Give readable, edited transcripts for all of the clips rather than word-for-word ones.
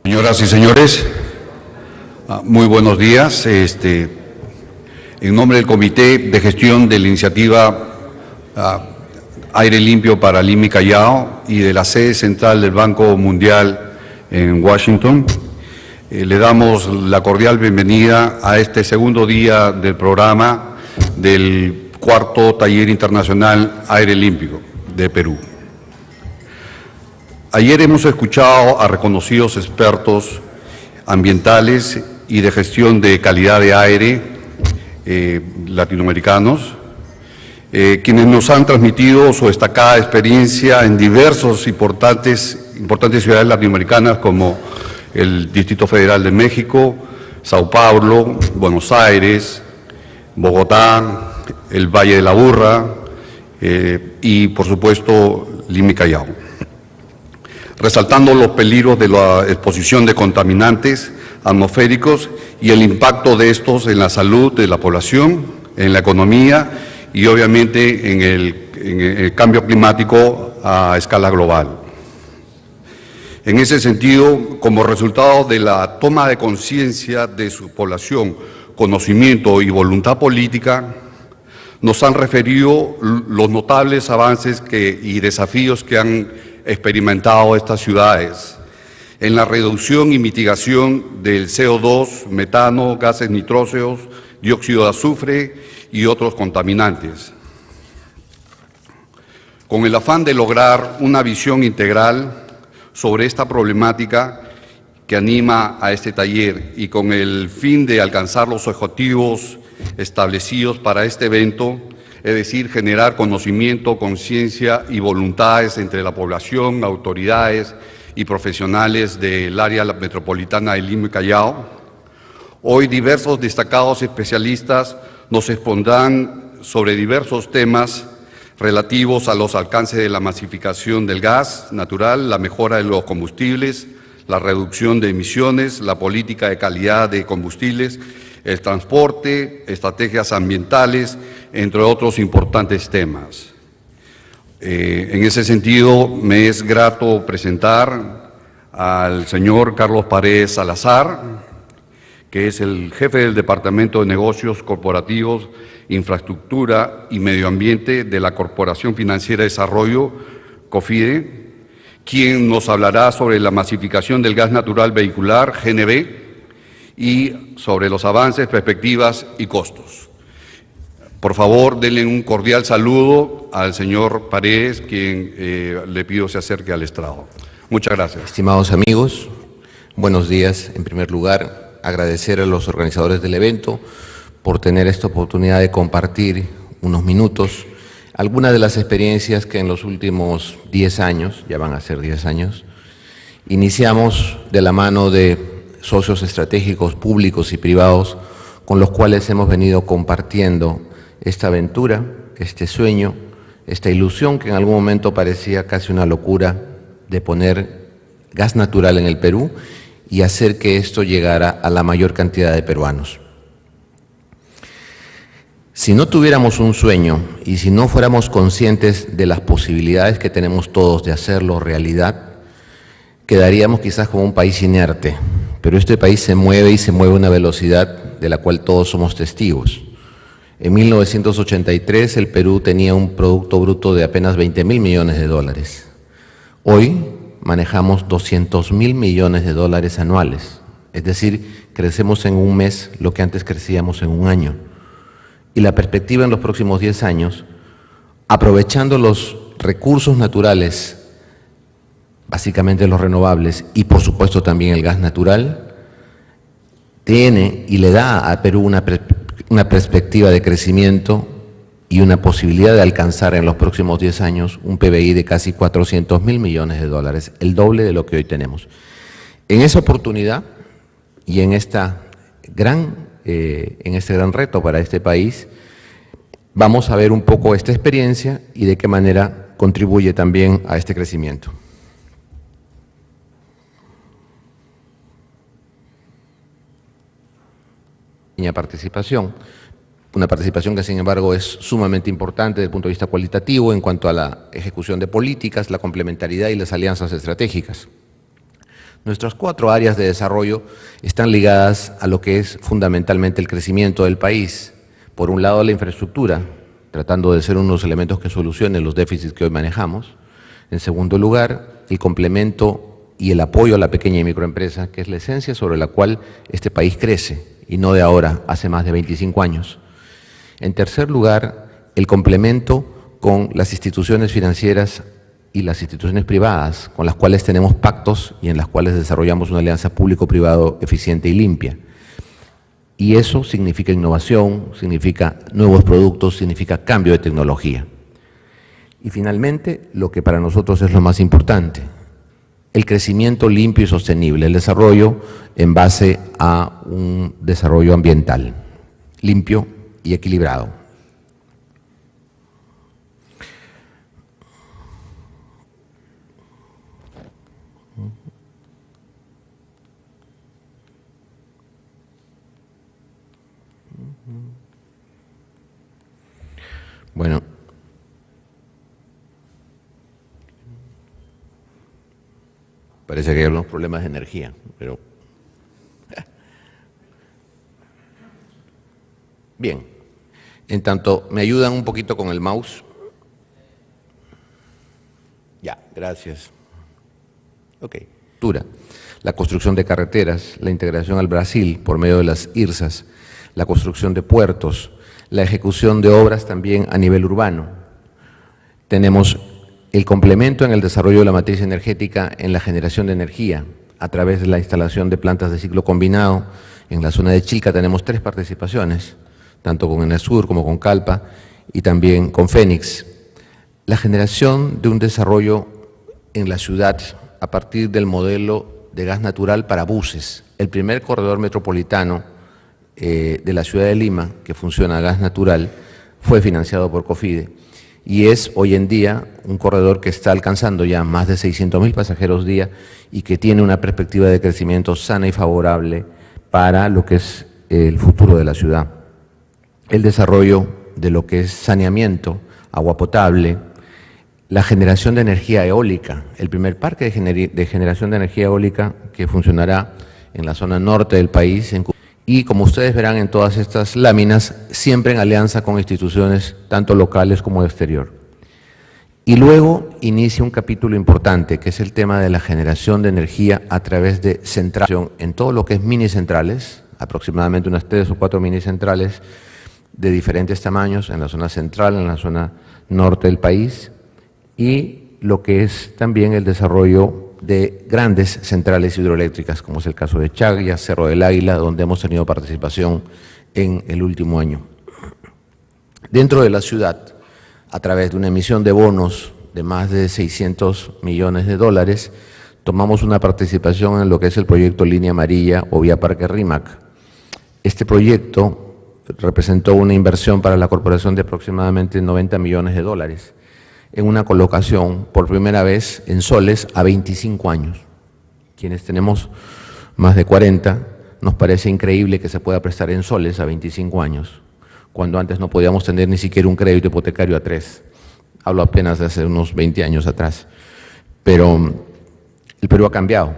Señoras y señores, muy buenos días. En nombre del Comité de Gestión de la Iniciativa Aire Limpio para Lima y Callao y de la sede central del Banco Mundial en Washington, le damos la cordial bienvenida a este segundo día del programa del cuarto Taller Internacional Aire Limpio de Perú. Ayer hemos escuchado a reconocidos expertos ambientales y de gestión de calidad de aire latinoamericanos, quienes nos han transmitido su destacada experiencia en diversas importantes ciudades latinoamericanas como el Distrito Federal de México, Sao Paulo, Buenos Aires, Bogotá, el Valle de la Burra y, por supuesto, Lima y Callao, resaltando los peligros de la exposición de contaminantes atmosféricos y el impacto de estos en la salud de la población, en la economía y obviamente en el cambio climático a escala global. En ese sentido, como resultado de la toma de conciencia de su población, conocimiento y voluntad política, nos han referido los notables avances y desafíos que han experimentado estas ciudades en la reducción y mitigación del CO2, metano, gases nitrógenos, dióxido de azufre y otros contaminantes. Con el afán de lograr una visión integral sobre esta problemática que anima a este taller y con el fin de alcanzar los objetivos establecidos para este evento, es decir, generar conocimiento, conciencia y voluntades entre la población, autoridades y profesionales del área metropolitana de Lima y Callao. Hoy diversos destacados especialistas nos expondrán sobre diversos temas relativos a los alcances de la masificación del gas natural, la mejora de los combustibles, la reducción de emisiones, la política de calidad de combustibles, el transporte, estrategias ambientales, entre otros importantes temas. En ese sentido, me es grato presentar al señor Carlos Paredes Salazar, que es el jefe del Departamento de Negocios Corporativos, Infraestructura y Medio Ambiente de la Corporación Financiera de Desarrollo, COFIDE, quien nos hablará sobre la masificación del gas natural vehicular, GNV, y sobre los avances, perspectivas y costos. Por favor, denle un cordial saludo al señor Paredes, quien le pido se acerque al estrado. Muchas gracias. Estimados amigos, buenos días. En primer lugar, agradecer a los organizadores del evento por tener esta oportunidad de compartir unos minutos algunas de las experiencias que en los últimos 10 años, ya van a ser 10 años, iniciamos de la mano de socios estratégicos públicos y privados con los cuales hemos venido compartiendo esta aventura, este sueño, esta ilusión que en algún momento parecía casi una locura de poner gas natural en el Perú y hacer que esto llegara a la mayor cantidad de peruanos. Si no tuviéramos un sueño y si no fuéramos conscientes de las posibilidades que tenemos todos de hacerlo realidad, quedaríamos quizás como un país inerte, pero este país se mueve y se mueve a una velocidad de la cual todos somos testigos. En 1983 el Perú tenía un Producto Bruto de apenas 20.000 millones de dólares. Hoy manejamos 200.000 millones de dólares anuales, es decir, crecemos en un mes lo que antes crecíamos en un año. Y la perspectiva en los próximos 10 años, aprovechando los recursos naturales, básicamente los renovables y por supuesto también el gas natural, tiene y le da a Perú una perspectiva de crecimiento y una posibilidad de alcanzar en los próximos 10 años un PBI de casi 400.000 millones de dólares, el doble de lo que hoy tenemos. En esa oportunidad y en este gran reto para este país, vamos a ver un poco esta experiencia y de qué manera contribuye también a este crecimiento. Participación, una participación que sin embargo es sumamente importante desde el punto de vista cualitativo en cuanto a la ejecución de políticas, la complementariedad y las alianzas estratégicas. Nuestras 4 áreas de desarrollo están ligadas a lo que es fundamentalmente el crecimiento del país. Por un lado, la infraestructura, tratando de ser unos elementos que solucionen los déficits que hoy manejamos. En segundo lugar, el complemento y el apoyo a la pequeña y microempresa, que es la esencia sobre la cual este país crece, y no de ahora, hace más de 25 años. En tercer lugar, el complemento con las instituciones financieras y las instituciones privadas, con las cuales tenemos pactos y en las cuales desarrollamos una alianza público-privado eficiente y limpia. Y eso significa innovación, significa nuevos productos, significa cambio de tecnología. Y finalmente, lo que para nosotros es lo más importante, el crecimiento limpio y sostenible, el desarrollo en base a un desarrollo ambiental, limpio y equilibrado. Bueno, parece que hay algunos problemas de energía, pero... Bien, en tanto me ayudan un poquito con el mouse. Ya, gracias. Ok. La construcción de carreteras, la integración al Brasil por medio de las IRSAs, la construcción de puertos, la ejecución de obras también a nivel urbano. Tenemos el complemento en el desarrollo de la matriz energética en la generación de energía a través de la instalación de plantas de ciclo combinado. En la zona de Chilca tenemos 3 participaciones, tanto con Enesur como con Calpa y también con Fénix. La generación de un desarrollo en la ciudad a partir del modelo de gas natural para buses, el primer corredor metropolitano de la ciudad de Lima, que funciona a gas natural, fue financiado por COFIDE y es hoy en día un corredor que está alcanzando ya más de 600.000 pasajeros día y que tiene una perspectiva de crecimiento sana y favorable para lo que es el futuro de la ciudad. El desarrollo de lo que es saneamiento, agua potable, la generación de energía eólica, el primer parque de generación de energía eólica que funcionará en la zona norte del país, y como ustedes verán en todas estas láminas, siempre en alianza con instituciones tanto locales como de exterior. Y luego inicia un capítulo importante, que es el tema de la generación de energía a través de centrales, en todo lo que es mini centrales, aproximadamente unas 3 o 4 mini centrales de diferentes tamaños, en la zona central, en la zona norte del país, y lo que es también el desarrollo de grandes centrales hidroeléctricas, como es el caso de Chagua, Cerro del Águila, donde hemos tenido participación en el último año. Dentro de la ciudad, a través de una emisión de bonos de más de 600 millones de dólares, tomamos una participación en lo que es el proyecto Línea Amarilla o Vía Parque Rímac. Este proyecto representó una inversión para la corporación de aproximadamente 90 millones de dólares, en una colocación por primera vez en soles a 25 años. Quienes tenemos más de 40, nos parece increíble que se pueda prestar en soles a 25 años, cuando antes no podíamos tener ni siquiera un crédito hipotecario a 3. Hablo apenas de hace unos 20 años atrás. Pero el Perú ha cambiado.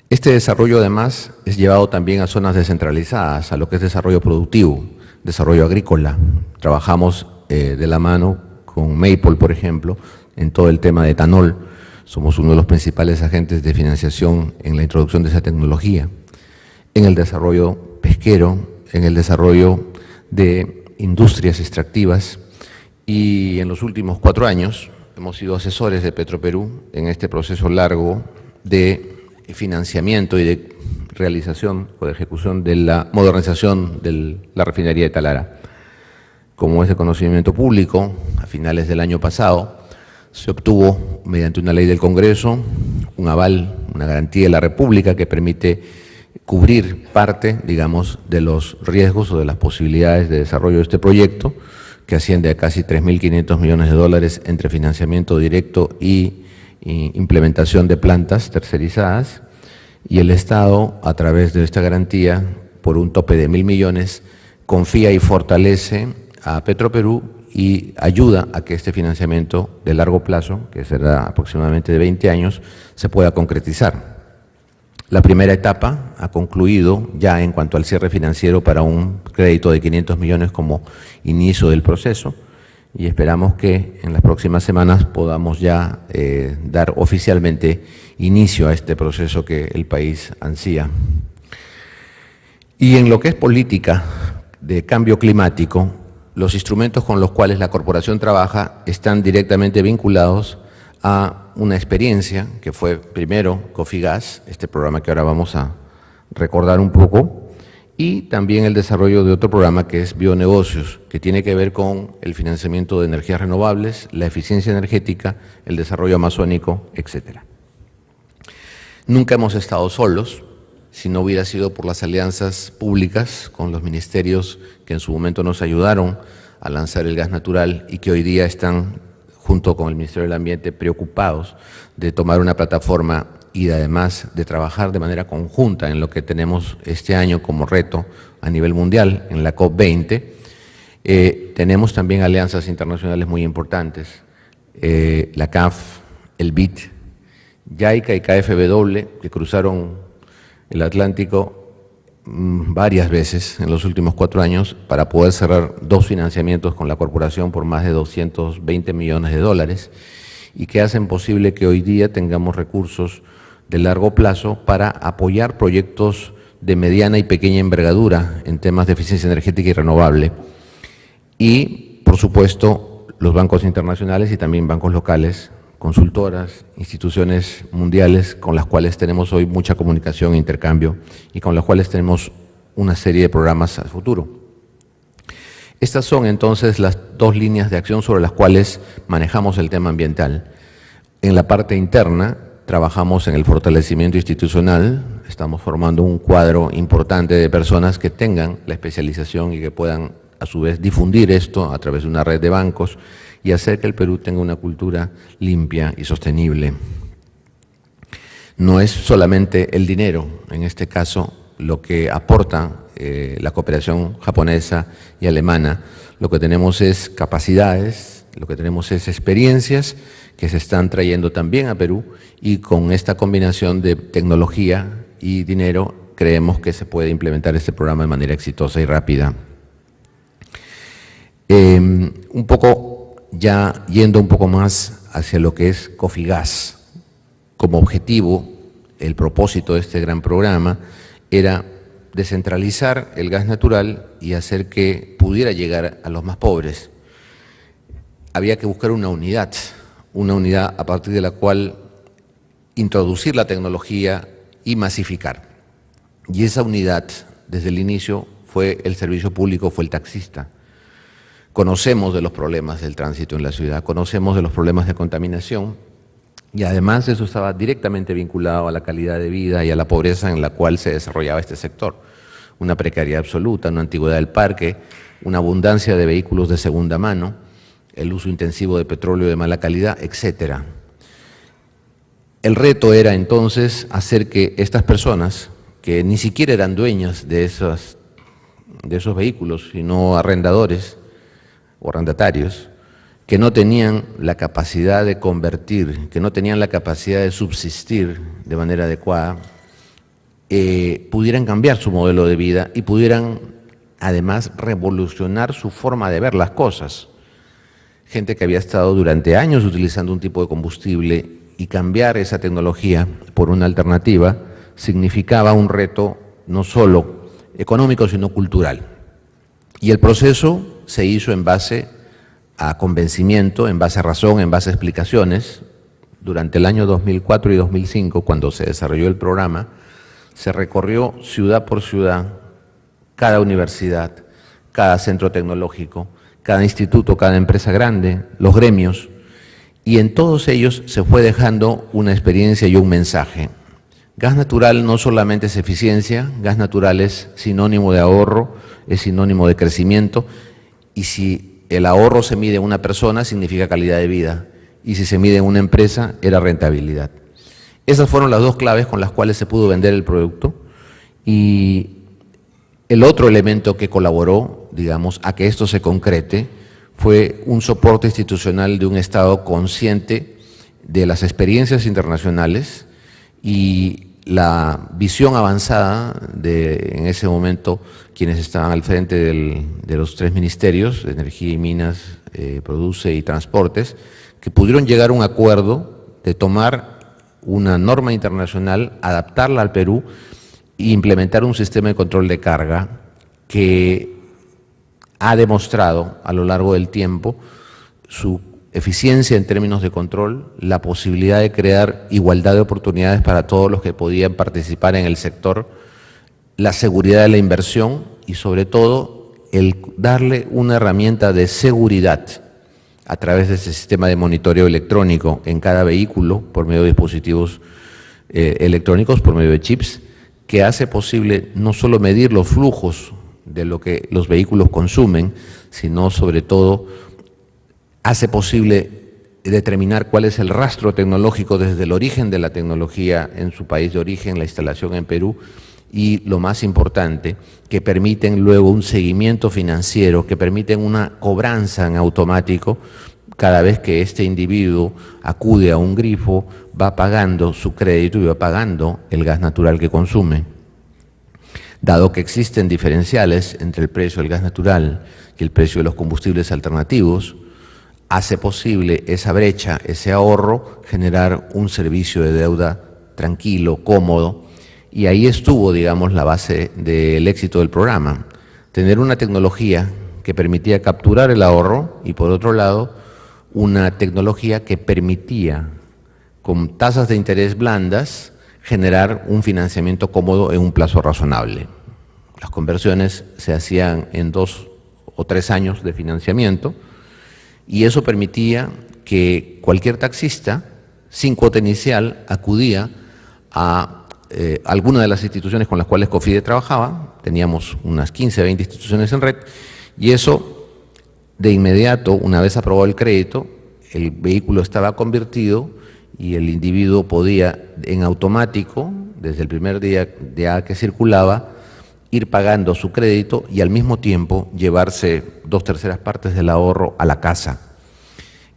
Este desarrollo además es llevado también a zonas descentralizadas, a lo que es desarrollo productivo, desarrollo agrícola. Trabajamos de la mano con Maple, por ejemplo, en todo el tema de etanol. Somos uno de los principales agentes de financiación en la introducción de esa tecnología, en el desarrollo pesquero, en el desarrollo de industrias extractivas, y en los últimos 4 años hemos sido asesores de Petroperú en este proceso largo de financiamiento y de realización o de ejecución de la modernización de la refinería de Talara. Como es de conocimiento público, a finales del año pasado se obtuvo, mediante una ley del Congreso, un aval, una garantía de la República que permite cubrir parte, digamos, de los riesgos o de las posibilidades de desarrollo de este proyecto, que asciende a casi 3.500 millones de dólares entre financiamiento directo y implementación de plantas tercerizadas, y el Estado, a través de esta garantía, por un tope de 1.000 millones, confía y fortalece a Petroperú y ayuda a que este financiamiento de largo plazo, que será aproximadamente de 20 años, se pueda concretizar. La primera etapa ha concluido ya en cuanto al cierre financiero para un crédito de 500 millones como inicio del proceso y esperamos que en las próximas semanas podamos ya dar oficialmente inicio a este proceso que el país ansía. Y en lo que es política de cambio climático, los instrumentos con los cuales la corporación trabaja están directamente vinculados a una experiencia que fue primero Cofigas, este programa que ahora vamos a recordar un poco, y también el desarrollo de otro programa que es Bionegocios, que tiene que ver con el financiamiento de energías renovables, la eficiencia energética, el desarrollo amazónico, etc. Nunca hemos estado solos, si no hubiera sido por las alianzas públicas con los ministerios que en su momento nos ayudaron a lanzar el gas natural y que hoy día están junto con el Ministerio del Ambiente, preocupados de tomar una plataforma y además de trabajar de manera conjunta en lo que tenemos este año como reto a nivel mundial, en la COP20. Tenemos también alianzas internacionales muy importantes, la CAF, el BID, JICA y KfW, que cruzaron el Atlántico varias veces en los últimos 4 años para poder cerrar 2 financiamientos con la corporación por más de 220 millones de dólares y que hacen posible que hoy día tengamos recursos de largo plazo para apoyar proyectos de mediana y pequeña envergadura en temas de eficiencia energética y renovable. Y, por supuesto, los bancos internacionales y también bancos locales, consultoras, instituciones mundiales con las cuales tenemos hoy mucha comunicación e intercambio y con las cuales tenemos una serie de programas a futuro. Estas son entonces las 2 líneas de acción sobre las cuales manejamos el tema ambiental. En la parte interna trabajamos en el fortalecimiento institucional, estamos formando un cuadro importante de personas que tengan la especialización y que puedan a su vez difundir esto a través de una red de bancos y hacer que el Perú tenga una cultura limpia y sostenible. No es solamente el dinero, en este caso, lo que aporta la cooperación japonesa y alemana. Lo que tenemos es capacidades, lo que tenemos es experiencias que se están trayendo también a Perú y con esta combinación de tecnología y dinero creemos que se puede implementar este programa de manera exitosa y rápida. Un poco ya yendo un poco más hacia lo que es Cofigas, como objetivo, el propósito de este gran programa era descentralizar el gas natural y hacer que pudiera llegar a los más pobres. Había que buscar una unidad a partir de la cual introducir la tecnología y masificar. Y esa unidad, desde el inicio, fue el servicio público, fue el taxista. Conocemos de los problemas del tránsito en la ciudad, conocemos de los problemas de contaminación y además eso estaba directamente vinculado a la calidad de vida y a la pobreza en la cual se desarrollaba este sector. Una precariedad absoluta, una antigüedad del parque, una abundancia de vehículos de segunda mano, el uso intensivo de petróleo de mala calidad, etc. El reto era entonces hacer que estas personas, que ni siquiera eran dueñas de esos vehículos, sino arrendadores, o arrendatarios, que no tenían la capacidad de convertir, que no tenían la capacidad de subsistir de manera adecuada, pudieran cambiar su modelo de vida y pudieran además revolucionar su forma de ver las cosas. Gente que había estado durante años utilizando un tipo de combustible y cambiar esa tecnología por una alternativa significaba un reto no solo económico, sino cultural. Y el proceso se hizo en base a convencimiento, en base a razón, en base a explicaciones. Durante el año 2004 y 2005, cuando se desarrolló el programa, se recorrió ciudad por ciudad, cada universidad, cada centro tecnológico, cada instituto, cada empresa grande, los gremios, y en todos ellos se fue dejando una experiencia y un mensaje. Gas natural no solamente es eficiencia, gas natural es sinónimo de ahorro, es sinónimo de crecimiento, y si el ahorro se mide en una persona, significa calidad de vida, y si se mide en una empresa, era rentabilidad. Esas fueron las 2 claves con las cuales se pudo vender el producto, y el otro elemento que colaboró, digamos, a que esto se concrete, fue un soporte institucional de un Estado consciente de las experiencias internacionales y la visión avanzada de, en ese momento, quienes estaban al frente de los tres ministerios, de Energía y Minas, Produce y Transportes, que pudieron llegar a un acuerdo de tomar una norma internacional, adaptarla al Perú e implementar un sistema de control de carga que ha demostrado a lo largo del tiempo su eficiencia en términos de control, la posibilidad de crear igualdad de oportunidades para todos los que podían participar en el sector, la seguridad de la inversión y sobre todo el darle una herramienta de seguridad a través de ese sistema de monitoreo electrónico en cada vehículo por medio de dispositivos electrónicos, por medio de chips, que hace posible no solo medir los flujos de lo que los vehículos consumen, sino sobre todo hace posible determinar cuál es el rastro tecnológico desde el origen de la tecnología en su país de origen, la instalación en Perú, y lo más importante, que permiten luego un seguimiento financiero, que permiten una cobranza en automático cada vez que este individuo acude a un grifo, va pagando su crédito y va pagando el gas natural que consume. Dado que existen diferenciales entre el precio del gas natural y el precio de los combustibles alternativos, hace posible esa brecha, ese ahorro, generar un servicio de deuda tranquilo, cómodo, y ahí estuvo, digamos, la base del éxito del programa. Tener una tecnología que permitía capturar el ahorro y, por otro lado, una tecnología que permitía, con tasas de interés blandas, generar un financiamiento cómodo en un plazo razonable. Las conversiones se hacían en 2 o 3 años de financiamiento y eso permitía que cualquier taxista, sin cuota inicial, acudía a alguna de las instituciones con las cuales COFIDE trabajaba. Teníamos unas 15, 20 instituciones en red, y eso de inmediato, una vez aprobado el crédito, el vehículo estaba convertido y el individuo podía en automático, desde el primer día que circulaba, ir pagando su crédito y al mismo tiempo llevarse 2/3 partes del ahorro a la casa.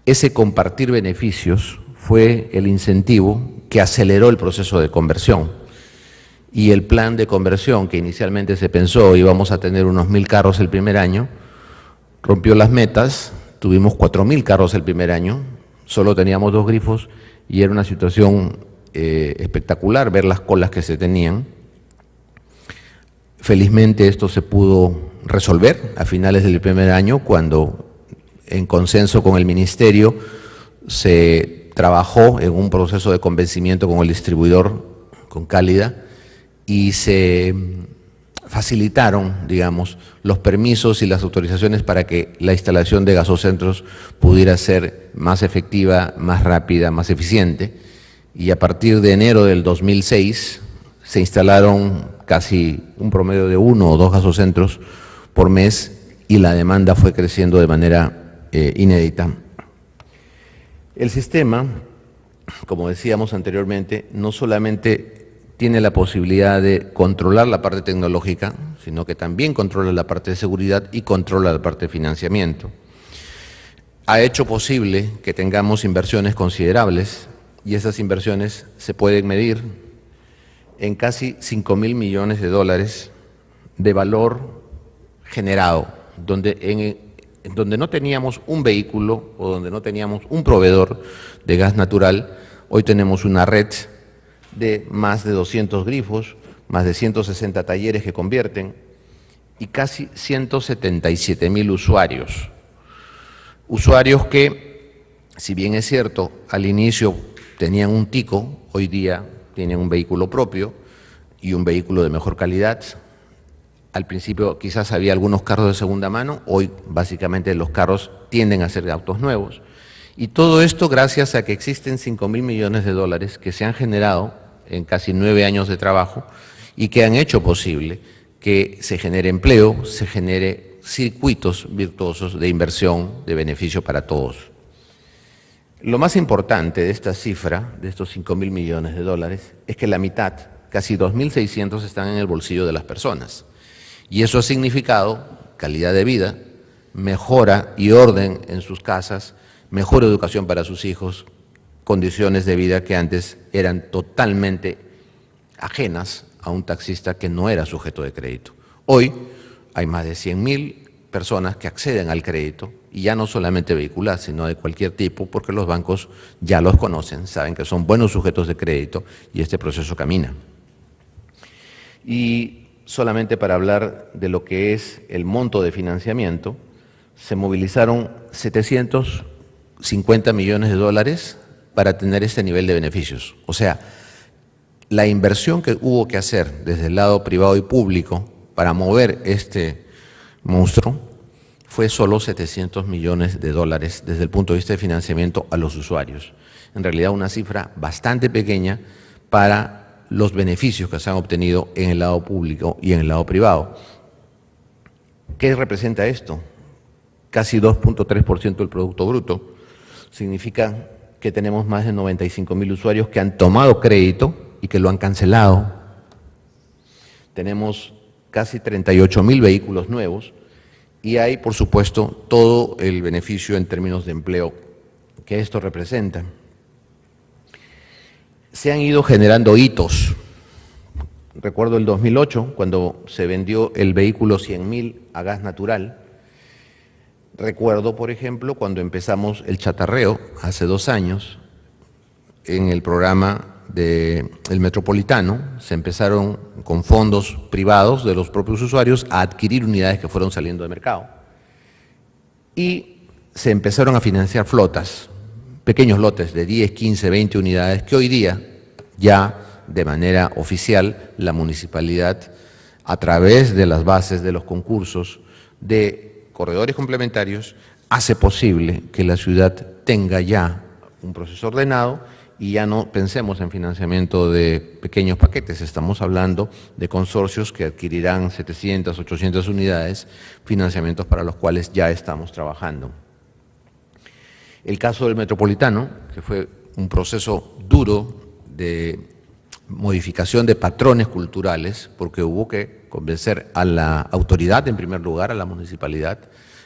Ese compartir beneficios fue el incentivo que aceleró el proceso de conversión. Y el plan de conversión que inicialmente se pensó íbamos a tener unos 1000 carros el primer año, rompió las metas, tuvimos 4000 carros el primer año, solo teníamos 2 grifos y era una situación espectacular ver las colas que se tenían. Felizmente esto se pudo resolver a finales del primer año cuando, en consenso con el Ministerio, se trabajó en un proceso de convencimiento con el distribuidor, con Cálida, y se facilitaron, digamos, los permisos y las autorizaciones para que la instalación de gasocentros pudiera ser más efectiva, más rápida, más eficiente. Y a partir de enero del 2006 se instalaron casi un promedio de 1 o 2 gasocentros por mes y la demanda fue creciendo de manera inédita. El sistema, como decíamos anteriormente, no solamente tiene la posibilidad de controlar la parte tecnológica, sino que también controla la parte de seguridad y controla la parte de financiamiento. Ha hecho posible que tengamos inversiones considerables y esas inversiones se pueden medir en casi 5.000 millones de dólares de valor generado, donde no teníamos un vehículo o donde no teníamos un proveedor de gas natural, hoy tenemos una red de más de 200 grifos, más de 160 talleres que convierten y casi 177.000 usuarios. Usuarios que, si bien es cierto, al inicio tenían un tico, hoy día tienen un vehículo propio y un vehículo de mejor calidad. Al principio quizás había algunos carros de segunda mano, hoy básicamente los carros tienden a ser autos nuevos. Y todo esto gracias a que existen 5.000 millones de dólares que se han generado en casi 9 años de trabajo y que han hecho posible que se genere empleo, se genere circuitos virtuosos de inversión, de beneficio para todos. Lo más importante de esta cifra, de estos 5.000 millones de dólares, es que la mitad, casi 2.600, están en el bolsillo de las personas. Y eso ha significado calidad de vida, mejora y orden en sus casas, mejor educación para sus hijos, condiciones de vida que antes eran totalmente ajenas a un taxista que no era sujeto de crédito. Hoy hay más de 100.000 personas que acceden al crédito, y ya no solamente vehicular, sino de cualquier tipo, porque los bancos ya los conocen, saben que son buenos sujetos de crédito y este proceso camina. Y solamente para hablar de lo que es el monto de financiamiento, se movilizaron 750 millones de dólares para tener este nivel de beneficios. O sea, la inversión que hubo que hacer desde el lado privado y público para mover este monstruo fue solo 700 millones de dólares desde el punto de vista de financiamiento a los usuarios. En realidad una cifra bastante pequeña para los beneficios que se han obtenido en el lado público y en el lado privado. ¿Qué representa esto? Casi 2.3% del Producto Bruto. Significa que tenemos más de 95.000 usuarios que han tomado crédito y que lo han cancelado. Tenemos casi 38.000 vehículos nuevos y hay, por supuesto, todo el beneficio en términos de empleo que esto representa. Se han ido generando hitos. Recuerdo el 2008, cuando se vendió el vehículo 100.000 a gas natural. Recuerdo, por ejemplo, cuando empezamos el chatarreo hace 2 años en el programa del Metropolitano, se empezaron con fondos privados de los propios usuarios a adquirir unidades que fueron saliendo de mercado. Y se empezaron a financiar flotas, pequeños lotes de 10, 15, 20 unidades que hoy día ya de manera oficial la municipalidad, a través de las bases de los concursos de corredores complementarios, hace posible que la ciudad tenga ya un proceso ordenado y ya no pensemos en financiamiento de pequeños paquetes, estamos hablando de consorcios que adquirirán 700, 800 unidades, financiamientos para los cuales ya estamos trabajando. El caso del Metropolitano, que fue un proceso duro de modificación de patrones culturales, porque hubo que convencer a la autoridad, en primer lugar, a la municipalidad,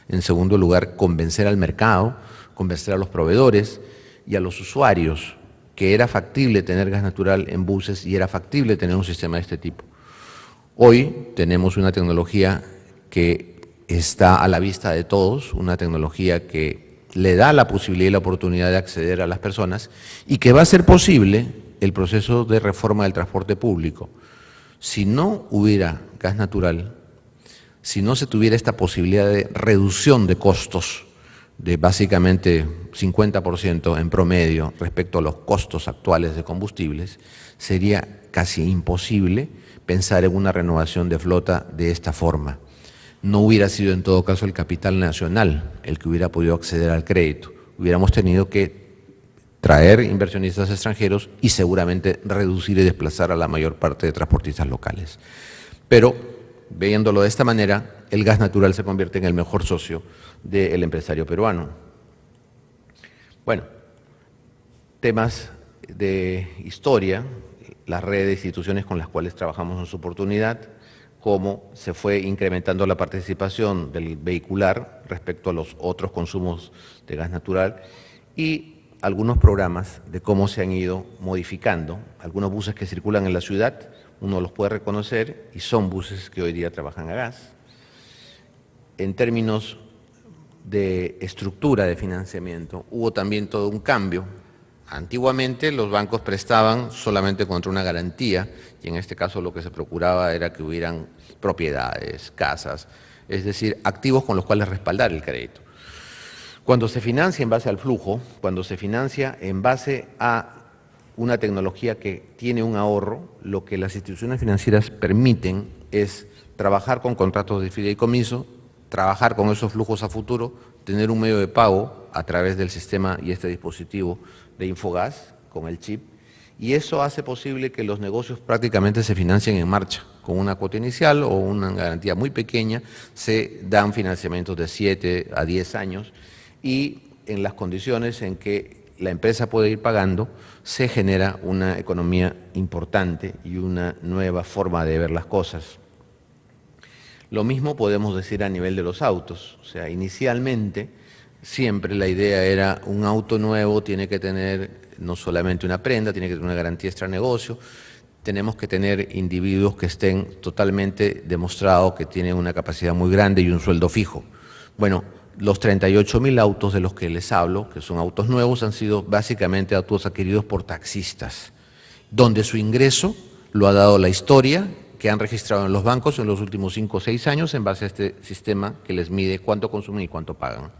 en segundo lugar, convencer al mercado, convencer a los proveedores y a los usuarios que era factible tener gas natural en buses y era factible tener un sistema de este tipo. Hoy tenemos una tecnología que está a la vista de todos, una tecnología que le da la posibilidad y la oportunidad de acceder a las personas y que va a hacer posible el proceso de reforma del transporte público. Si no hubiera gas natural, si no se tuviera esta posibilidad de reducción de costos de básicamente 50% en promedio respecto a los costos actuales de combustibles, sería casi imposible pensar en una renovación de flota de esta forma. No hubiera sido en todo caso el capital nacional el que hubiera podido acceder al crédito. Hubiéramos tenido que traer inversionistas extranjeros y seguramente reducir y desplazar a la mayor parte de transportistas locales. Pero, viéndolo de esta manera, el gas natural se convierte en el mejor socio del empresario peruano. Bueno, temas de historia, las redes de instituciones con las cuales trabajamos en su oportunidad, cómo se fue incrementando la participación del vehicular respecto a los otros consumos de gas natural y algunos programas de cómo se han ido modificando, algunos buses que circulan en la ciudad, uno los puede reconocer y son buses que hoy día trabajan a gas. En términos de estructura de financiamiento, hubo también todo un cambio. Antiguamente los bancos prestaban solamente contra una garantía y en este caso lo que se procuraba era que hubieran propiedades, casas, es decir, activos con los cuales respaldar el crédito. Cuando se financia en base al flujo, cuando se financia en base a una tecnología que tiene un ahorro, lo que las instituciones financieras permiten es trabajar con contratos de fideicomiso, trabajar con esos flujos a futuro, tener un medio de pago a través del sistema y este dispositivo de Infogas con el chip, y eso hace posible que los negocios prácticamente se financien en marcha. Con una cuota inicial o una garantía muy pequeña se dan financiamientos de 7 a 10 años y en las condiciones en que la empresa puede ir pagando, se genera una economía importante y una nueva forma de ver las cosas. Lo mismo podemos decir a nivel de los autos. O sea, inicialmente siempre la idea era un auto nuevo tiene que tener no solamente una prenda, tiene que tener una garantía extra negocio. Tenemos que tener individuos que estén totalmente demostrados que tienen una capacidad muy grande y un sueldo fijo. Bueno, los 38.000 autos de los que les hablo, que son autos nuevos, han sido básicamente autos adquiridos por taxistas, donde su ingreso lo ha dado la historia que han registrado en los bancos en los últimos 5 o 6 años en base a este sistema que les mide cuánto consumen y cuánto pagan.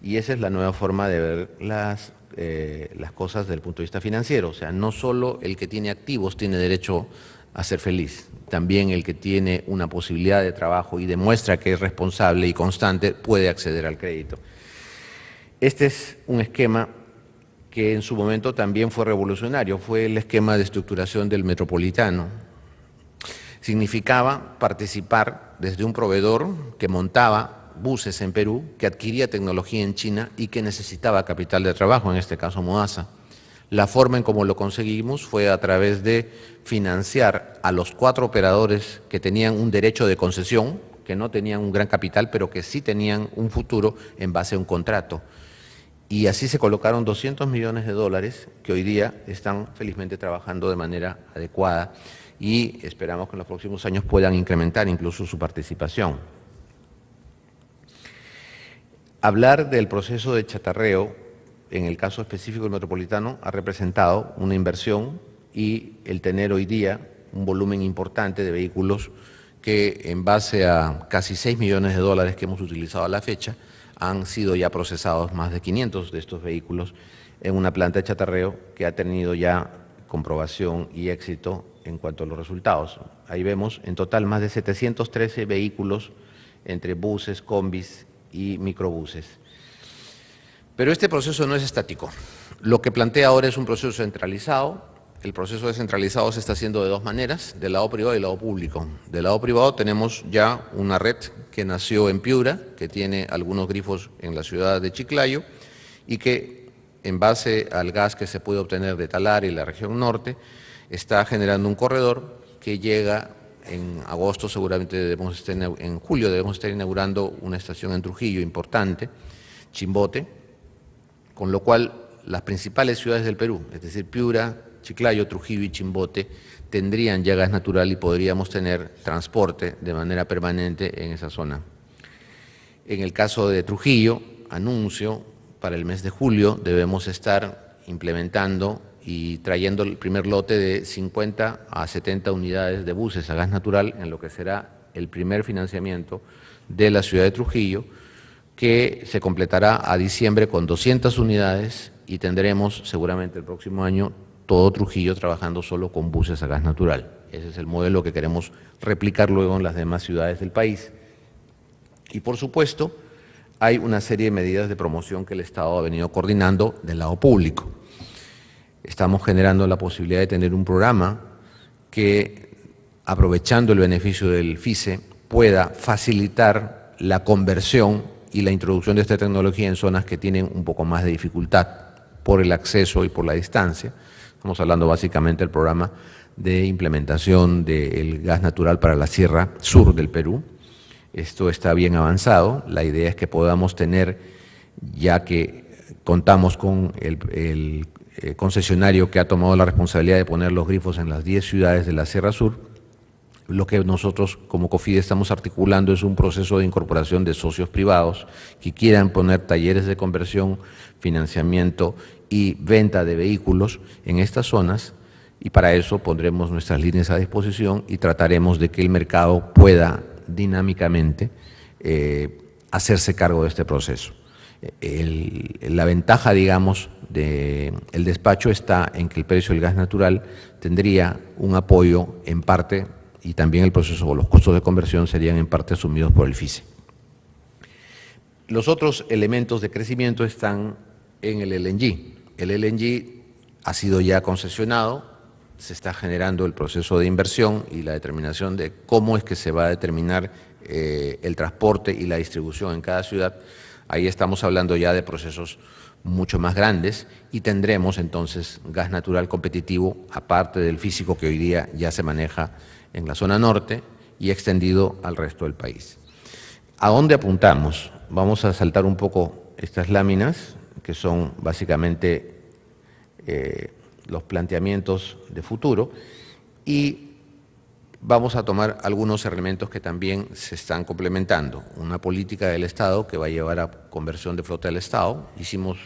Y esa es la nueva forma de ver las cosas desde el punto de vista financiero. O sea, no solo el que tiene activos tiene derecho a ser feliz, también el que tiene una posibilidad de trabajo y demuestra que es responsable y constante puede acceder al crédito. Este es un esquema que en su momento también fue revolucionario, fue el esquema de estructuración del metropolitano. Significaba participar desde un proveedor que montaba buses en Perú, que adquiría tecnología en China y que necesitaba capital de trabajo, en este caso Moasa. La forma en cómo lo conseguimos fue a través de financiar a los 4 operadores que tenían un derecho de concesión, que no tenían un gran capital, pero que sí tenían un futuro en base a un contrato. Y así se colocaron $200 millones que hoy día están felizmente trabajando de manera adecuada y esperamos que en los próximos años puedan incrementar incluso su participación. Hablar del proceso de chatarreo, en el caso específico del metropolitano, ha representado una inversión y el tener hoy día un volumen importante de vehículos que en base a casi $6 millones que hemos utilizado a la fecha, han sido ya procesados más de 500 de estos vehículos en una planta de chatarreo que ha tenido ya comprobación y éxito en cuanto a los resultados. Ahí vemos en total más de 713 vehículos entre buses, combis y microbuses. Pero este proceso no es estático. Lo que plantea ahora es un proceso centralizado. El proceso descentralizado se está haciendo de 2 maneras, del lado privado y del lado público. Del lado privado tenemos ya una red que nació en Piura, que tiene algunos grifos en la ciudad de Chiclayo y que en base al gas que se puede obtener de Talar y la región norte, está generando un corredor que llega en agosto, seguramente en julio debemos estar inaugurando una estación en Trujillo importante, Chimbote, con lo cual las principales ciudades del Perú, es decir, Piura, Chiclayo, Trujillo y Chimbote, tendrían ya gas natural y podríamos tener transporte de manera permanente en esa zona. En el caso de Trujillo, anuncio, para el mes de julio debemos estar implementando y trayendo el primer lote de 50 a 70 unidades de buses a gas natural en lo que será el primer financiamiento de la ciudad de Trujillo, que se completará a diciembre con 200 unidades y tendremos seguramente el próximo año todo Trujillo trabajando solo con buses a gas natural. Ese es el modelo que queremos replicar luego en las demás ciudades del país. Y por supuesto, hay una serie de medidas de promoción que el Estado ha venido coordinando del lado público. Estamos generando la posibilidad de tener un programa que, aprovechando el beneficio del FICE, pueda facilitar la conversión y la introducción de esta tecnología en zonas que tienen un poco más de dificultad por el acceso y por la distancia. Estamos hablando básicamente del programa de implementación del gas natural para la Sierra Sur del Perú. Esto está bien avanzado. La idea es que podamos tener, ya que contamos con el concesionario que ha tomado la responsabilidad de poner los grifos en las 10 ciudades de la Sierra Sur, lo que nosotros como COFIDE estamos articulando es un proceso de incorporación de socios privados que quieran poner talleres de conversión, financiamiento y venta de vehículos en estas zonas, y para eso pondremos nuestras líneas a disposición y trataremos de que el mercado pueda dinámicamente hacerse cargo de este proceso. La ventaja, digamos, del despacho está en que el precio del gas natural tendría un apoyo en parte y también el proceso o los costos de conversión serían en parte asumidos por el FICE. Los otros elementos de crecimiento están en el LNG. El LNG ha sido ya concesionado, se está generando el proceso de inversión y la determinación de cómo es que se va a determinar el transporte y la distribución en cada ciudad. Ahí estamos hablando ya de procesos mucho más grandes y tendremos entonces gas natural competitivo, aparte del físico que hoy día ya se maneja en la zona norte y extendido al resto del país. ¿A dónde apuntamos? Vamos a saltar un poco estas láminas, que son básicamente los planteamientos de futuro, y vamos a tomar algunos elementos que también se están complementando. Una política del Estado que va a llevar a conversión de flota del Estado. Hicimos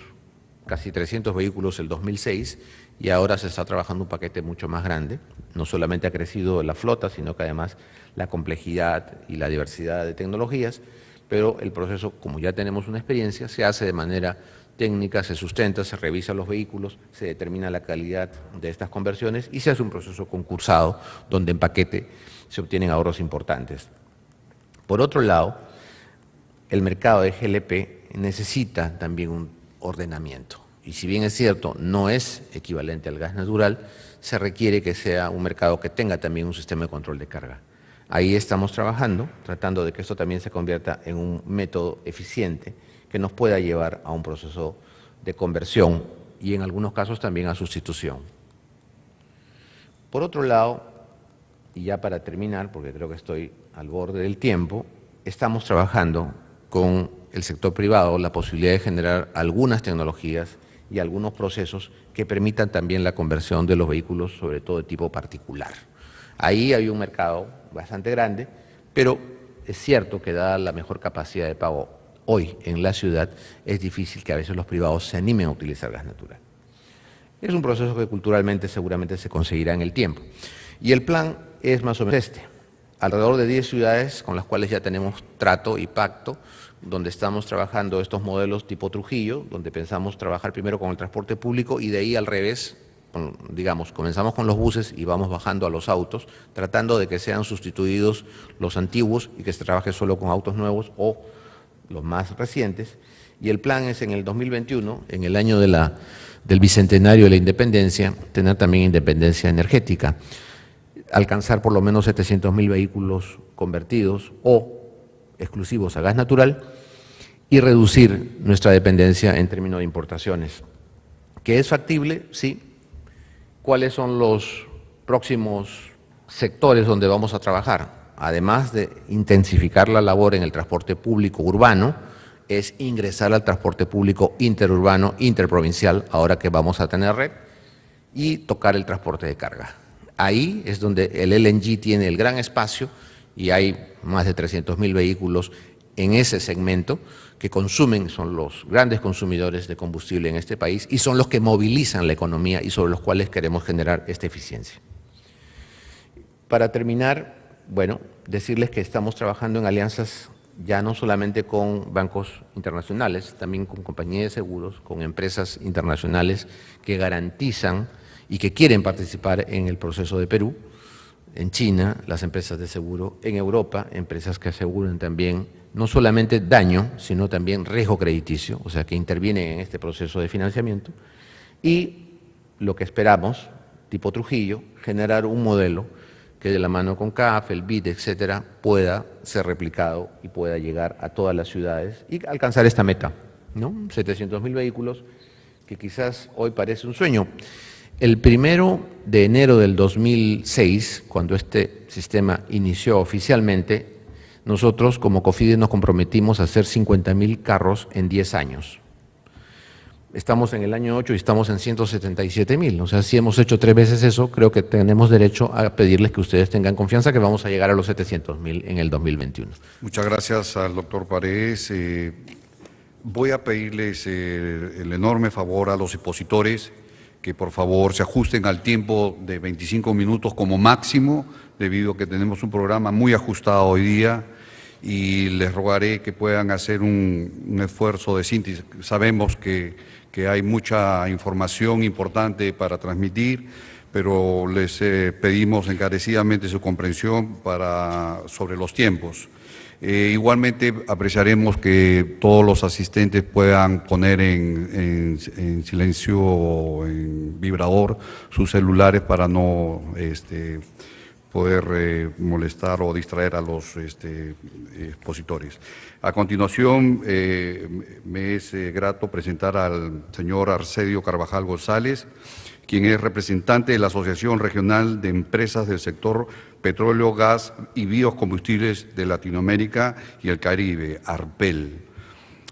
casi 300 vehículos el 2006 y ahora se está trabajando un paquete mucho más grande. No solamente ha crecido la flota, sino que además la complejidad y la diversidad de tecnologías, pero el proceso, como ya tenemos una experiencia, se hace de manera técnica, se sustenta, se revisan los vehículos, se determina la calidad de estas conversiones y se hace un proceso concursado donde en paquete se obtienen ahorros importantes. Por otro lado, el mercado de GLP necesita también un ordenamiento y si bien es cierto, no es equivalente al gas natural, se requiere que sea un mercado que tenga también un sistema de control de carga. Ahí estamos trabajando, tratando de que esto también se convierta en un método eficiente que nos pueda llevar a un proceso de conversión y en algunos casos también a sustitución. Por otro lado, y ya para terminar, porque creo que estoy al borde del tiempo, estamos trabajando con el sector privado la posibilidad de generar algunas tecnologías y algunos procesos que permitan también la conversión de los vehículos, sobre todo de tipo particular. Ahí hay un mercado bastante grande, pero es cierto que dada la mejor capacidad de pago hoy en la ciudad, es difícil que a veces los privados se animen a utilizar gas natural. Es un proceso que culturalmente seguramente se conseguirá en el tiempo. Y el plan es más o menos este. Alrededor de 10 ciudades con las cuales ya tenemos trato y pacto, donde estamos trabajando estos modelos tipo Trujillo, donde pensamos trabajar primero con el transporte público y de ahí al revés, digamos, comenzamos con los buses y vamos bajando a los autos, tratando de que sean sustituidos los antiguos y que se trabaje solo con autos nuevos o los más recientes, y el plan es en el 2021, en el año del bicentenario de la independencia, tener también independencia energética, alcanzar por lo menos 700.000 vehículos convertidos o exclusivos a gas natural y reducir nuestra dependencia en términos de importaciones. ¿Que es factible? Sí. ¿Cuáles son los próximos sectores donde vamos a trabajar? Además de intensificar la labor en el transporte público urbano, es ingresar al transporte público interurbano, interprovincial, ahora que vamos a tener red, y tocar el transporte de carga. Ahí es donde el LNG tiene el gran espacio y hay más de 300.000 vehículos en ese segmento que consumen, son los grandes consumidores de combustible en este país y son los que movilizan la economía y sobre los cuales queremos generar esta eficiencia. Para terminar, bueno, decirles que estamos trabajando en alianzas ya no solamente con bancos internacionales, también con compañías de seguros, con empresas internacionales que garantizan y que quieren participar en el proceso de Perú, en China, las empresas de seguro, en Europa, empresas que aseguran también no solamente daño, sino también riesgo crediticio, o sea, que intervienen en este proceso de financiamiento, y lo que esperamos, tipo Trujillo, generar un modelo que de la mano con CAF, el BID, etcétera, pueda ser replicado y pueda llegar a todas las ciudades y alcanzar esta meta, ¿no? 700.000 vehículos, que quizás hoy parece un sueño. El 1 de enero del 2006, cuando este sistema inició oficialmente, nosotros como COFIDE nos comprometimos a hacer 50.000 carros en 10 años. Estamos en el año 8 y estamos en 177.000. O sea, si hemos hecho 3 veces eso, creo que tenemos derecho a pedirles que ustedes tengan confianza que vamos a llegar a los 700.000 en el 2021. Muchas gracias al doctor Paredes. Voy a pedirles el enorme favor a los expositores que por favor se ajusten al tiempo de 25 minutos como máximo, debido a que tenemos un programa muy ajustado hoy día, y les rogaré que puedan hacer un esfuerzo de síntesis. Sabemos que hay mucha información importante para transmitir, pero les pedimos encarecidamente su comprensión sobre los tiempos. Igualmente apreciaremos que todos los asistentes puedan poner en silencio o en vibrador sus celulares para no poder molestar o distraer a los expositores. A continuación, me es grato presentar al señor Arcedio Carvajal González, quien es representante de la Asociación Regional de Empresas del Sector Petróleo, Gas y Biocombustibles de Latinoamérica y el Caribe, ARPEL.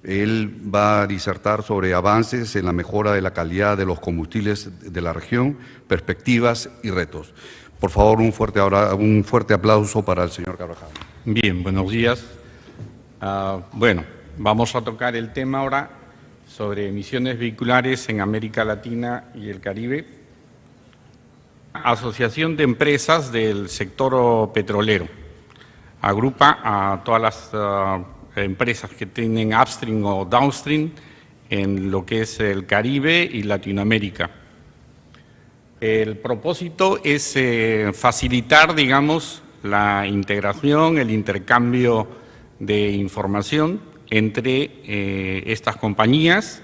Él va a disertar sobre avances en la mejora de la calidad de los combustibles de la región, perspectivas y retos. Por favor, un fuerte aplauso para el señor Carvajal. Bien, buenos días. Bueno, vamos a tocar el tema ahora sobre emisiones vehiculares en América Latina y el Caribe. Asociación de Empresas del Sector Petrolero. Agrupa a todas las empresas que tienen upstream o downstream en lo que es el Caribe y Latinoamérica. El propósito es facilitar, digamos, la integración, el intercambio de información entre estas compañías,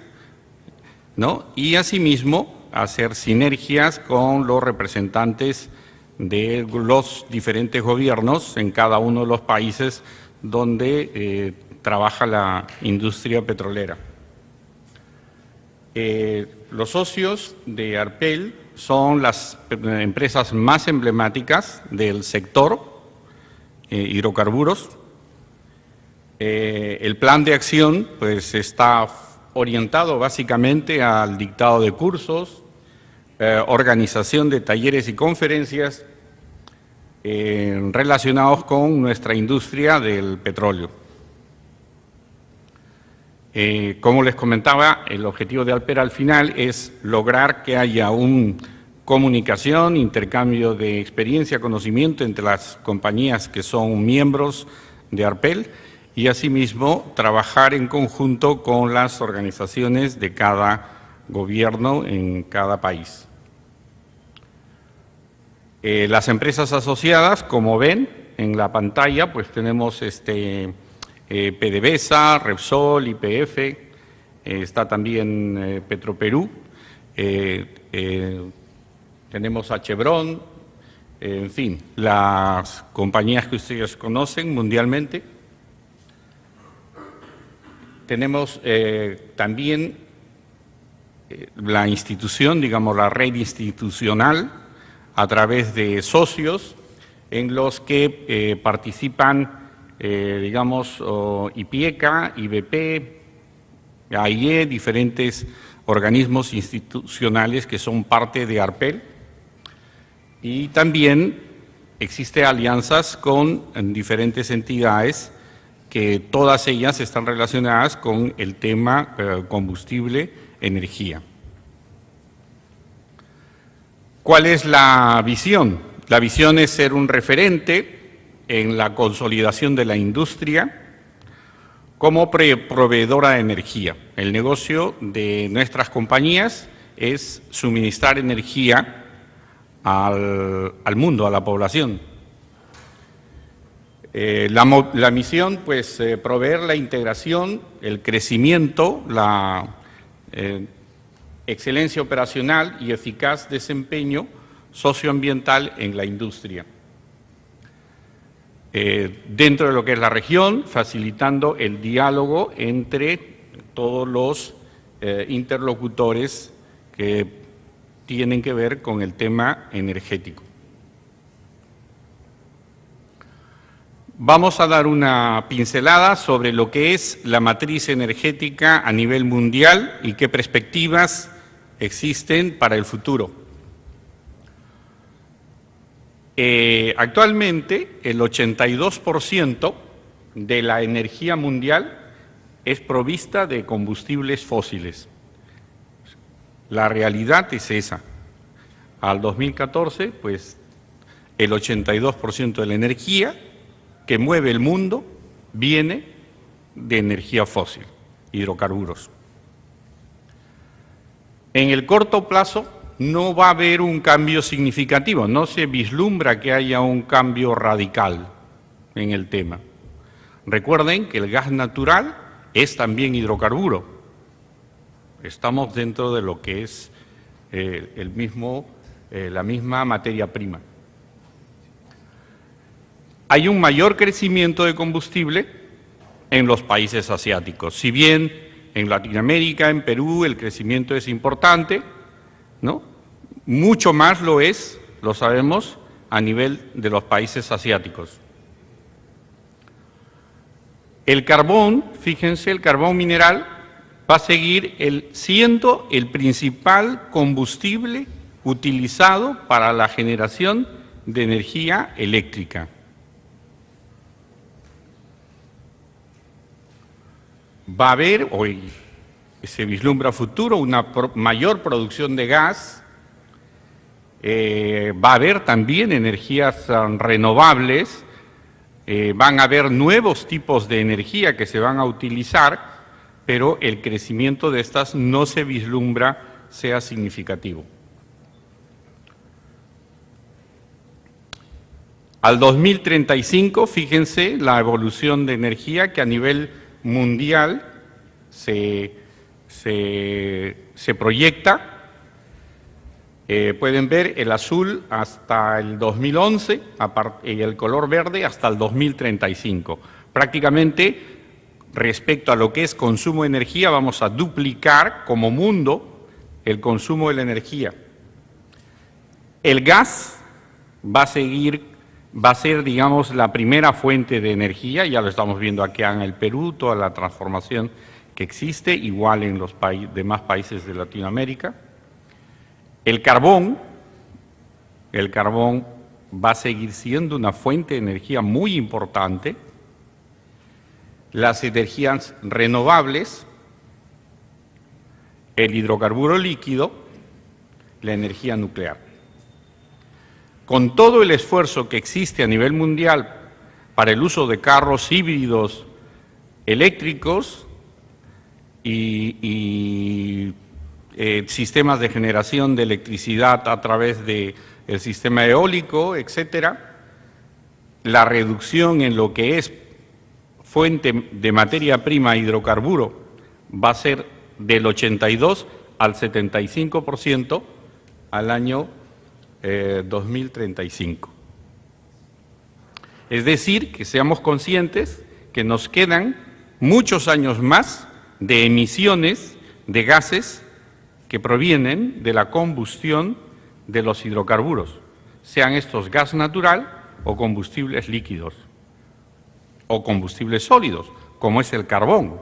¿no? Y asimismo hacer sinergias con los representantes de los diferentes gobiernos en cada uno de los países donde trabaja la industria petrolera. Los socios de ARPEL son las empresas más emblemáticas del sector hidrocarburos. El plan de acción pues, está orientado básicamente al dictado de cursos, organización de talleres y conferencias relacionados con nuestra industria del petróleo. Como les comentaba, el objetivo de ARPEL al final es lograr que haya una comunicación, intercambio de experiencia, conocimiento entre las compañías que son miembros de ARPEL y asimismo trabajar en conjunto con las organizaciones de cada gobierno en cada país. Las empresas asociadas, como ven en la pantalla, pues tenemos PDVSA, Repsol, YPF, está también Petroperú, tenemos a Chevron, en fin, las compañías que ustedes conocen mundialmente. Tenemos también la institución, digamos la red institucional, a través de socios en los que participan digamos, IPIECA, IBP, AIE, diferentes organismos institucionales que son parte de ARPEL. Y también existen alianzas con diferentes entidades que todas ellas están relacionadas con el tema combustible, energía. ¿Cuál es la visión? La visión es ser un referente en la consolidación de la industria como proveedora de energía. El negocio de nuestras compañías es suministrar energía al mundo, a la población. La misión, pues, proveer la integración, el crecimiento, la excelencia operacional y eficaz desempeño socioambiental en la industria. Dentro de lo que es la región, facilitando el diálogo entre todos los interlocutores que tienen que ver con el tema energético. Vamos a dar una pincelada sobre lo que es la matriz energética a nivel mundial y qué perspectivas existen para el futuro. Actualmente, el 82% de la energía mundial es provista de combustibles fósiles. La realidad es esa. Al 2014, pues, el 82% de la energía que mueve el mundo viene de energía fósil, hidrocarburos. En el corto plazo no va a haber un cambio significativo, no se vislumbra que haya un cambio radical en el tema. Recuerden que el gas natural es también hidrocarburo. Estamos dentro de lo que es la misma materia prima. Hay un mayor crecimiento de combustible en los países asiáticos. Si bien en Latinoamérica, en Perú, el crecimiento es importante, ¿no? mucho más lo es, lo sabemos, a nivel de los países asiáticos. El carbón, fíjense, el carbón mineral va a seguir siendo el principal combustible utilizado para la generación de energía eléctrica. Va a haber, hoy se vislumbra futuro, una mayor producción de gas, va a haber también energías renovables, van a haber nuevos tipos de energía que se van a utilizar, pero el crecimiento de estas no se vislumbra sea significativo. Al 2035, fíjense la evolución de energía que a nivel mundial se proyecta. Pueden ver el azul hasta el 2011 y el color verde hasta el 2035. Prácticamente, respecto a lo que es consumo de energía, vamos a duplicar como mundo el consumo de la energía. El gas va a ser, digamos, la primera fuente de energía, ya lo estamos viendo aquí en el Perú, toda la transformación que existe, igual en los demás países de Latinoamérica. El carbón va a seguir siendo una fuente de energía muy importante. Las energías renovables, el hidrocarburo líquido, la energía nuclear. Con todo el esfuerzo que existe a nivel mundial para el uso de carros híbridos eléctricos y sistemas de generación de electricidad a través del sistema eólico, etcétera, la reducción en lo que es fuente de materia prima hidrocarburo va a ser del 82 al 75% al año 2035. Es decir, que seamos conscientes que nos quedan muchos años más de emisiones de gases que provienen de la combustión de los hidrocarburos, sean estos gas natural o combustibles líquidos o combustibles sólidos, como es el carbón.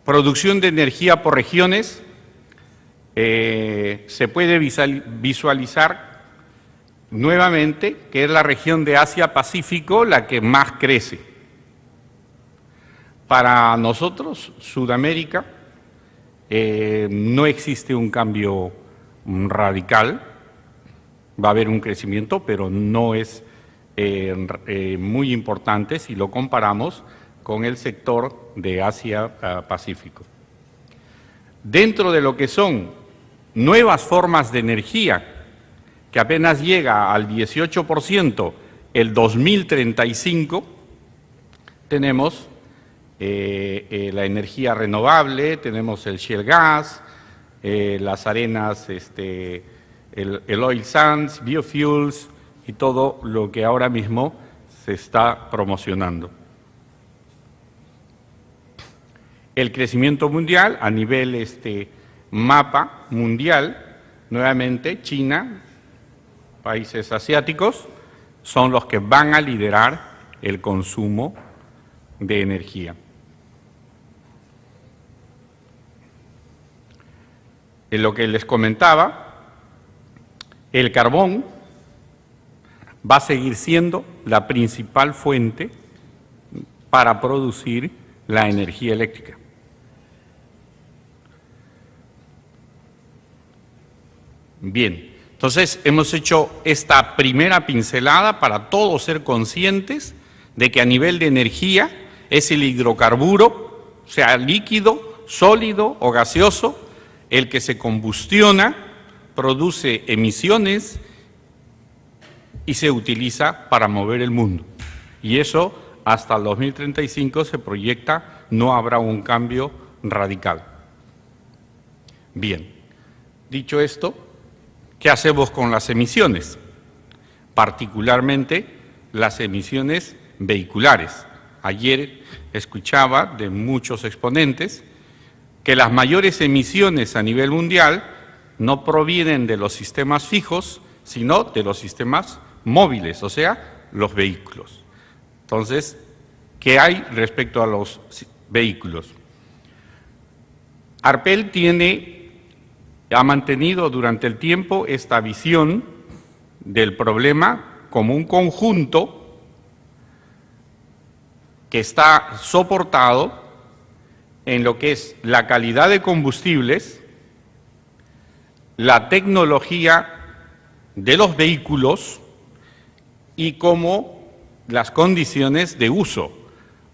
Producción de energía por regiones. Se puede visualizar nuevamente que es la región de Asia-Pacífico la que más crece. Para nosotros, Sudamérica, no existe un cambio radical, va a haber un crecimiento, pero no es muy importante si lo comparamos con el sector de Asia-Pacífico. Dentro de lo que son nuevas formas de energía, que apenas llega al 18% el 2035, tenemos la energía renovable, tenemos el shale gas, las arenas, el oil sands, biofuels y todo lo que ahora mismo se está promocionando. El crecimiento mundial a nivel mapa mundial, nuevamente China, países asiáticos, son los que van a liderar el consumo de energía. En lo que les comentaba, el carbón va a seguir siendo la principal fuente para producir la energía eléctrica. Bien, entonces hemos hecho esta primera pincelada para todos ser conscientes de que a nivel de energía es el hidrocarburo, sea líquido, sólido o gaseoso, el que se combustiona, produce emisiones y se utiliza para mover el mundo. Y eso hasta el 2035 se proyecta, no habrá un cambio radical. Bien, dicho esto, ¿qué hacemos con las emisiones? Particularmente las emisiones vehiculares. Ayer escuchaba de muchos exponentes que las mayores emisiones a nivel mundial no provienen de los sistemas fijos, sino de los sistemas móviles, o sea, los vehículos. Entonces, ¿qué hay respecto a los vehículos? Arpel ha mantenido durante el tiempo esta visión del problema como un conjunto que está soportado en lo que es la calidad de combustibles, la tecnología de los vehículos y cómo las condiciones de uso,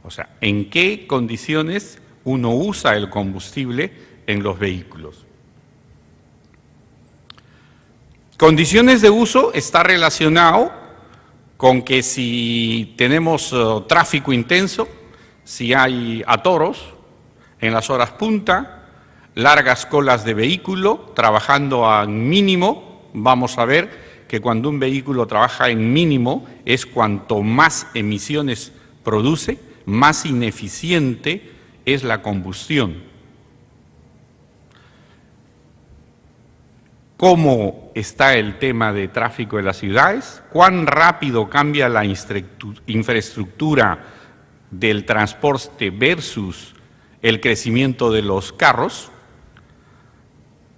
o sea, en qué condiciones uno usa el combustible en los vehículos. Condiciones de uso está relacionado con que si tenemos tráfico intenso, si hay atoros en las horas punta, largas colas de vehículo, trabajando a mínimo, vamos a ver que cuando un vehículo trabaja en mínimo es cuanto más emisiones produce, más ineficiente es la combustión. ¿Cómo está el tema de tráfico en las ciudades? ¿Cuán rápido cambia la infraestructura del transporte versus el crecimiento de los carros?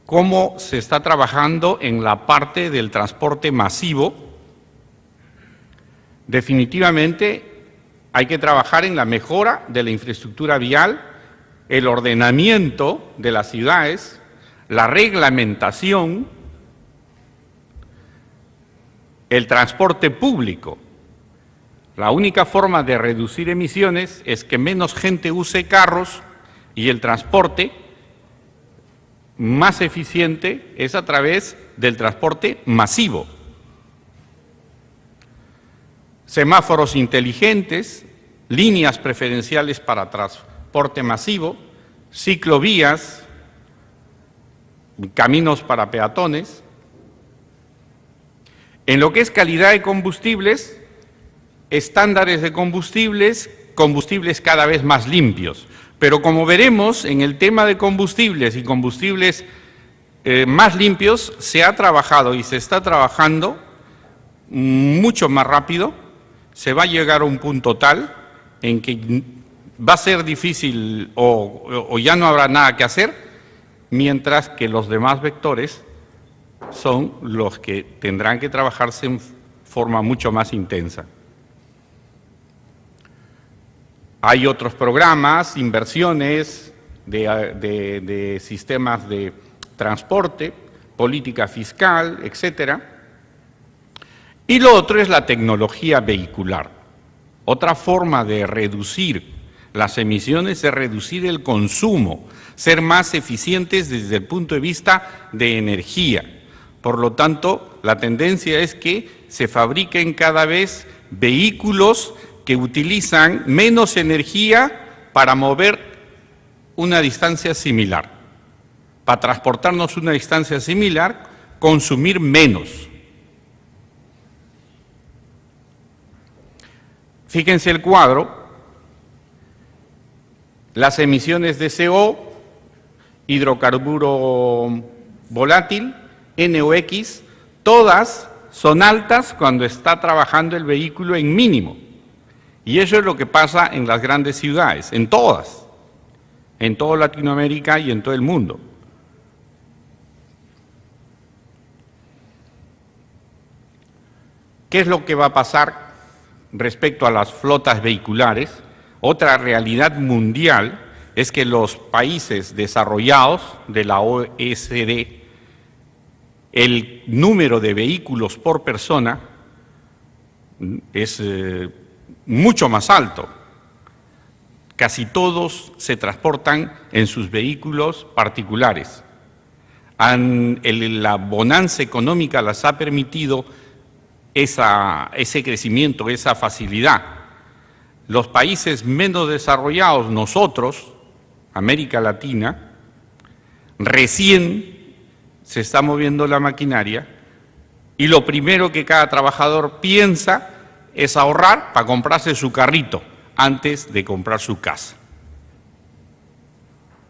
¿Cómo se está trabajando en la parte del transporte masivo? Definitivamente hay que trabajar en la mejora de la infraestructura vial, el ordenamiento de las ciudades, la reglamentación, el transporte público. La única forma de reducir emisiones es que menos gente use carros y el transporte más eficiente es a través del transporte masivo. Semáforos inteligentes, líneas preferenciales para transporte masivo, ciclovías, caminos para peatones. En lo que es calidad de combustibles, estándares de combustibles, combustibles cada vez más limpios. Pero como veremos, en el tema de combustibles y combustibles más limpios, se ha trabajado y se está trabajando mucho más rápido. Se va a llegar a un punto tal en que va a ser difícil o ya no habrá nada que hacer, mientras que los demás vectores son los que tendrán que trabajarse en forma mucho más intensa. Hay otros programas, inversiones de sistemas de transporte, política fiscal, etcétera. Y lo otro es la tecnología vehicular. Otra forma de reducir las emisiones es reducir el consumo, ser más eficientes desde el punto de vista de energía. Por lo tanto, la tendencia es que se fabriquen cada vez vehículos que utilizan menos energía para mover una distancia similar. Para transportarnos una distancia similar, consumir menos. Fíjense el cuadro. Las emisiones de CO, hidrocarburo volátil, NOx, todas son altas cuando está trabajando el vehículo en mínimo. Y eso es lo que pasa en las grandes ciudades, en todas, en toda Latinoamérica y en todo el mundo. ¿Qué es lo que va a pasar respecto a las flotas vehiculares? Otra realidad mundial es que los países desarrollados de la OECD, el número de vehículos por persona es mucho más alto. Casi todos se transportan en sus vehículos particulares. La bonanza económica las ha permitido ese crecimiento, esa facilidad. Los países menos desarrollados, nosotros, América Latina, recién se está moviendo la maquinaria y lo primero que cada trabajador piensa es ahorrar para comprarse su carrito antes de comprar su casa.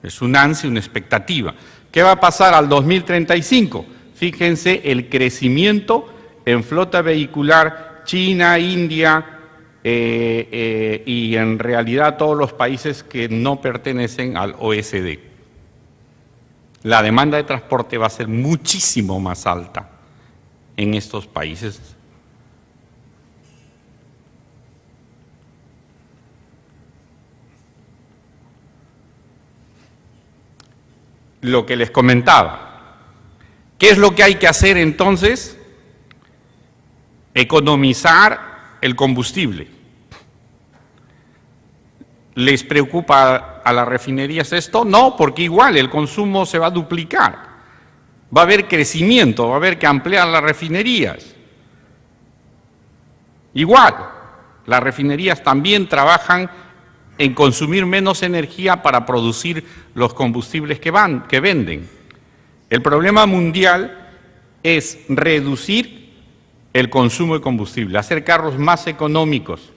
Es un ansia, una expectativa. ¿Qué va a pasar al 2035? Fíjense el crecimiento en flota vehicular China, India y en realidad todos los países que no pertenecen al OECD. La demanda de transporte va a ser muchísimo más alta en estos países. Lo que les comentaba. ¿Qué es lo que hay que hacer entonces? Economizar el combustible. ¿Les preocupa a las refinerías esto? No, porque igual el consumo se va a duplicar. Va a haber crecimiento, va a haber que ampliar las refinerías. Igual, las refinerías también trabajan en consumir menos energía para producir los combustibles que venden. El problema mundial es reducir el consumo de combustible, hacer carros más económicos,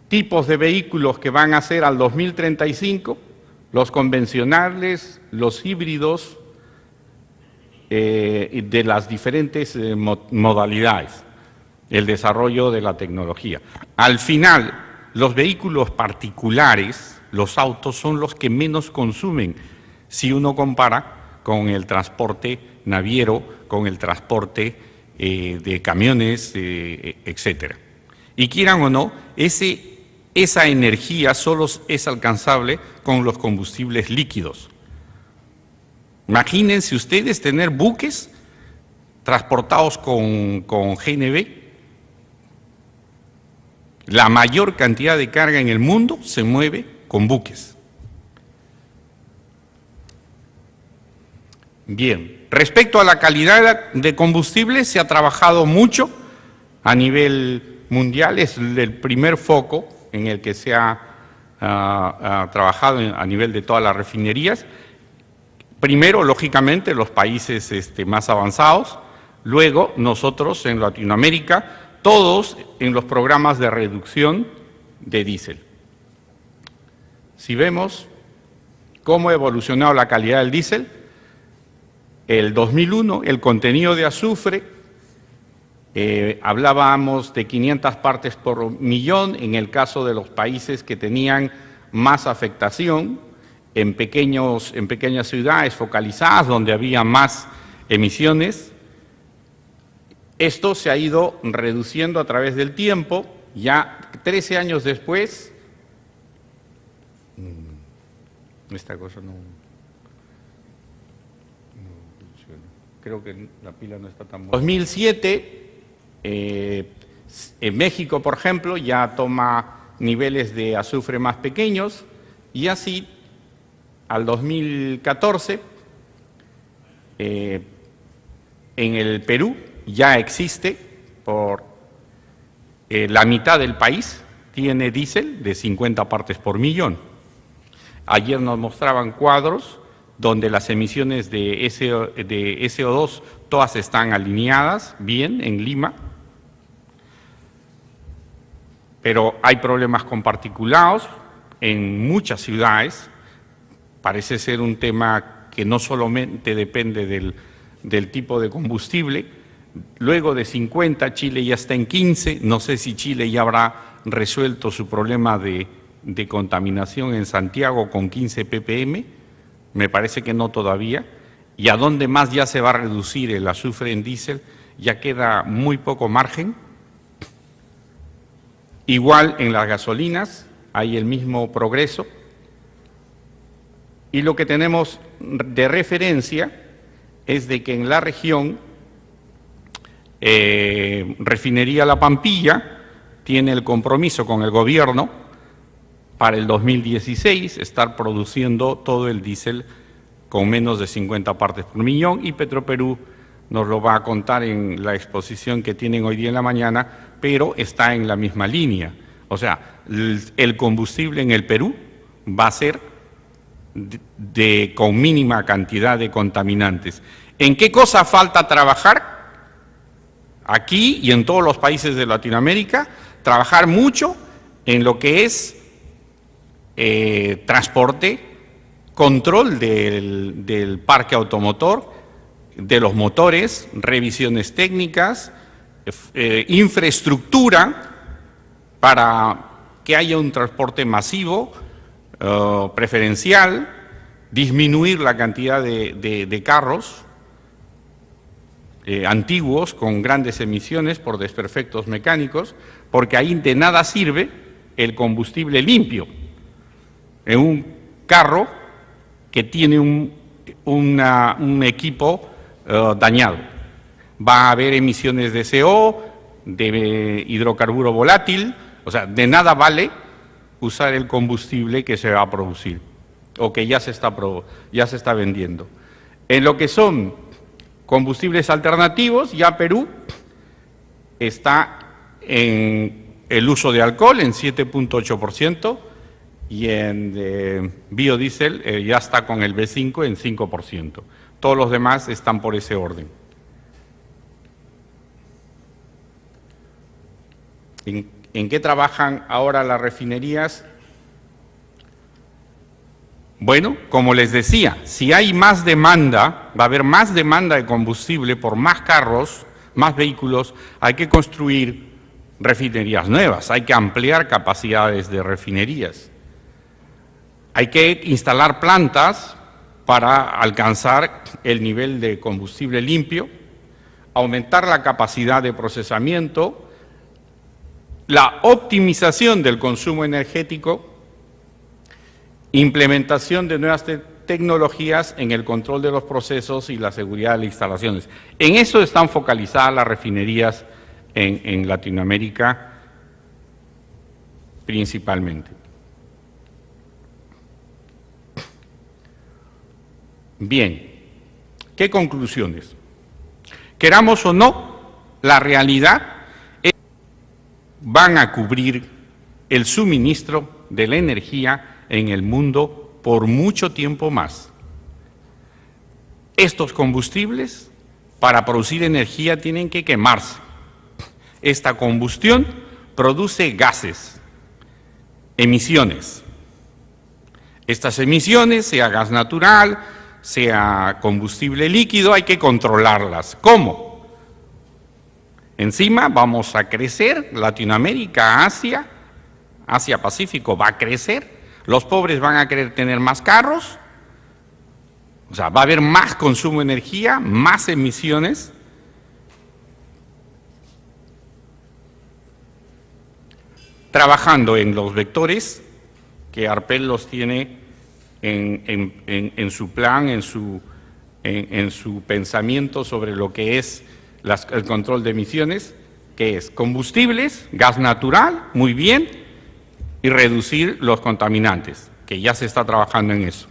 tipos de vehículos que van a ser al 2035, los convencionales, los híbridos, de las diferentes modalidades, el desarrollo de la tecnología. Al final, los vehículos particulares, los autos, son los que menos consumen si uno compara con el transporte naviero, con el transporte de camiones, etcétera. Y quieran o no, esa energía solo es alcanzable con los combustibles líquidos. Imagínense ustedes tener buques transportados con GNV. La mayor cantidad de carga en el mundo se mueve con buques. Bien, respecto a la calidad de combustible, se ha trabajado mucho a nivel mundial. Es el primer foco en el que se ha trabajado a nivel de todas las refinerías. Primero, lógicamente, los países más avanzados, luego nosotros en Latinoamérica, todos en los programas de reducción de diésel. Si vemos cómo ha evolucionado la calidad del diésel, el 2001, el contenido de azufre, hablábamos de 500 partes por millón en el caso de los países que tenían más afectación, en pequeñas ciudades focalizadas donde había más emisiones. Esto se ha ido reduciendo a través del tiempo. Ya 13 años después, esta cosa no funciona. Creo que la pila no está tan buena. 2007, en México, por ejemplo, ya toma niveles de azufre más pequeños y así al 2014, en el Perú ya existe por la mitad del país, tiene diésel de 50 partes por millón. Ayer nos mostraban cuadros donde las emisiones de SO2 todas están alineadas bien en Lima, pero hay problemas con particulados en muchas ciudades. Parece ser un tema que no solamente depende del tipo de combustible. Luego de 50, Chile ya está en 15. No sé si Chile ya habrá resuelto su problema de contaminación en Santiago con 15 ppm. Me parece que no todavía. Y a dónde más ya se va a reducir el azufre en diésel, ya queda muy poco margen. Igual en las gasolinas hay el mismo progreso. Y lo que tenemos de referencia es de que en la región, Refinería La Pampilla tiene el compromiso con el gobierno para el 2016 estar produciendo todo el diésel con menos de 50 partes por millón, y Petroperú nos lo va a contar en la exposición que tienen hoy día en la mañana, pero está en la misma línea. O sea, el combustible en el Perú va a ser con mínima cantidad de contaminantes. ¿En qué cosa falta trabajar? Aquí y en todos los países de Latinoamérica, trabajar mucho en lo que es transporte, control del parque automotor, de los motores, revisiones técnicas, infraestructura para que haya un transporte masivo, preferencial, disminuir la cantidad de carros antiguos con grandes emisiones por desperfectos mecánicos, porque ahí de nada sirve el combustible limpio. En un carro que tiene un equipo dañado, va a haber emisiones de CO, de hidrocarburo volátil, o sea, de nada vale usar el combustible que se va a producir o que ya se está vendiendo. En lo que son combustibles alternativos, ya Perú está en el uso de alcohol en 7.8% y en biodiesel ya está con el B5 en 5%. Todos los demás están por ese orden. ¿En qué trabajan ahora las refinerías? Bueno, como les decía, si hay más demanda, va a haber más demanda de combustible por más carros, más vehículos, hay que construir refinerías nuevas, hay que ampliar capacidades de refinerías. Hay que instalar plantas para alcanzar el nivel de combustible limpio, aumentar la capacidad de procesamiento, la optimización del consumo energético, implementación de nuevas tecnologías en el control de los procesos y la seguridad de las instalaciones. En eso están focalizadas las refinerías en Latinoamérica principalmente. Bien, ¿qué conclusiones? Queramos o no, la realidad es que van a cubrir el suministro de la energía en el mundo por mucho tiempo más. Estos combustibles, para producir energía, tienen que quemarse. Esta combustión produce gases, emisiones. Estas emisiones, sea gas natural, sea combustible líquido, hay que controlarlas. ¿Cómo? Encima vamos a crecer, Latinoamérica, Asia-Pacífico va a crecer, los pobres van a querer tener más carros, o sea, va a haber más consumo de energía, más emisiones. Trabajando en los vectores, que ARPEL los tiene en su plan, en su pensamiento sobre lo que es el control de emisiones, que es combustibles, gas natural, muy bien, y reducir los contaminantes, que ya se está trabajando en eso.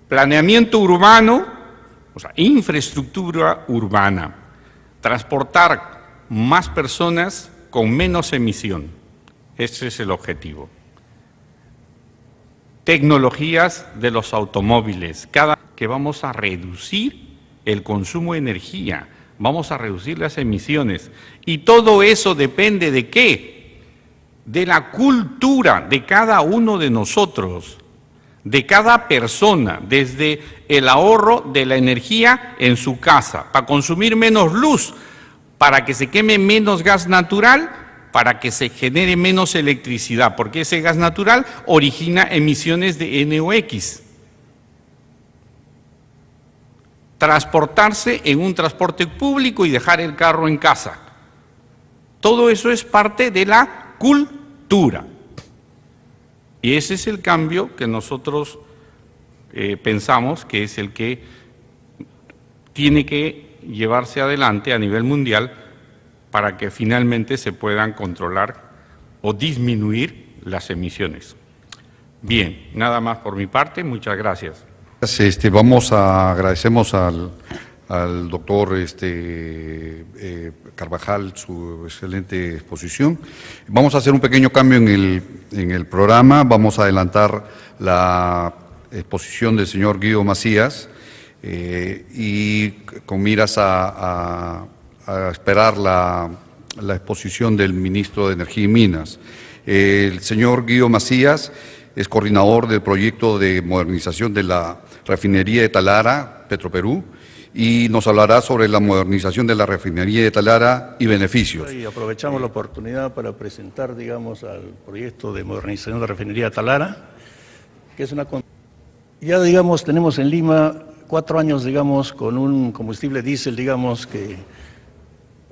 Planeamiento urbano, o sea, infraestructura urbana, transportar más personas con menos emisión, ese es el objetivo. Tecnologías de los automóviles, que vamos a reducir el consumo de energía, vamos a reducir las emisiones, y todo eso depende ¿de qué? De la cultura de cada uno de nosotros, de cada persona, desde el ahorro de la energía en su casa, para consumir menos luz, para que se queme menos gas natural, para que se genere menos electricidad, porque ese gas natural origina emisiones de NOx. Transportarse en un transporte público y dejar el carro en casa. Todo eso es parte de la cultura. Y ese es el cambio que nosotros pensamos que es el que tiene que llevarse adelante a nivel mundial para que finalmente se puedan controlar o disminuir las emisiones. Bien, nada más por mi parte, muchas gracias. Agradecemos al doctor Carvajal su excelente exposición. Vamos a hacer un pequeño cambio en el programa, vamos a adelantar la exposición del señor Guido Macías y con miras a esperar la exposición del ministro de Energía y Minas. El señor Guido Macías es coordinador del proyecto de modernización de la refinería de Talara, Petroperú, y nos hablará sobre la modernización de la refinería de Talara y beneficios. Y aprovechamos la oportunidad para presentar, digamos, al proyecto de modernización de la refinería de Talara, que es una... Ya, digamos, tenemos en Lima 4 años, digamos, con un combustible diésel, digamos, que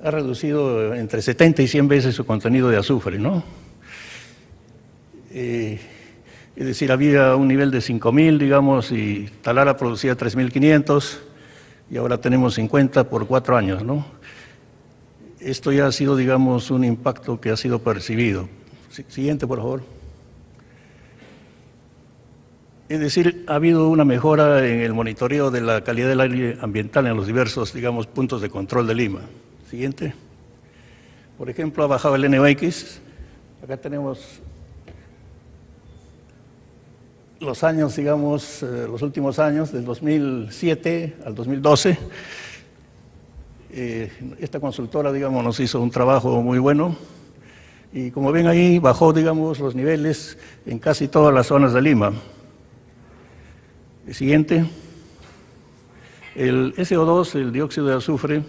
ha reducido entre 70 y 100 veces su contenido de azufre, ¿no? Es decir, había un nivel de 5.000, digamos, y Talara producía 3.500, y ahora tenemos 50 por 4 años, ¿no? Esto ya ha sido, digamos, un impacto que ha sido percibido. Siguiente, por favor. Es decir, ha habido una mejora en el monitoreo de la calidad del aire ambiental en los diversos, digamos, puntos de control de Lima. Siguiente. Por ejemplo, ha bajado el NOx. Acá tenemos los años, digamos, los últimos años, del 2007 al 2012. Esta consultora, digamos, nos hizo un trabajo muy bueno. Y como ven ahí, bajó, digamos, los niveles en casi todas las zonas de Lima. El siguiente. El SO2, el dióxido de azufre,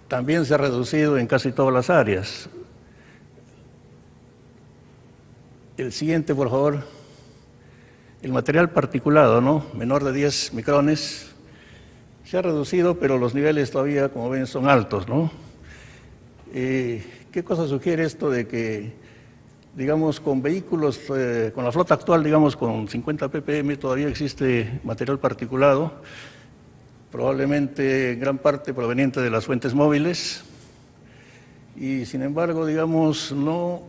también se ha reducido en casi todas las áreas. El siguiente, por favor. El material particulado, ¿no? Menor de 10 micrones, se ha reducido, pero los niveles todavía, como ven, son altos, ¿no? ¿Qué cosa sugiere esto de que, digamos, con vehículos, con la flota actual, digamos, con 50 ppm todavía existe material particulado, probablemente en gran parte proveniente de las fuentes móviles, y sin embargo, digamos, no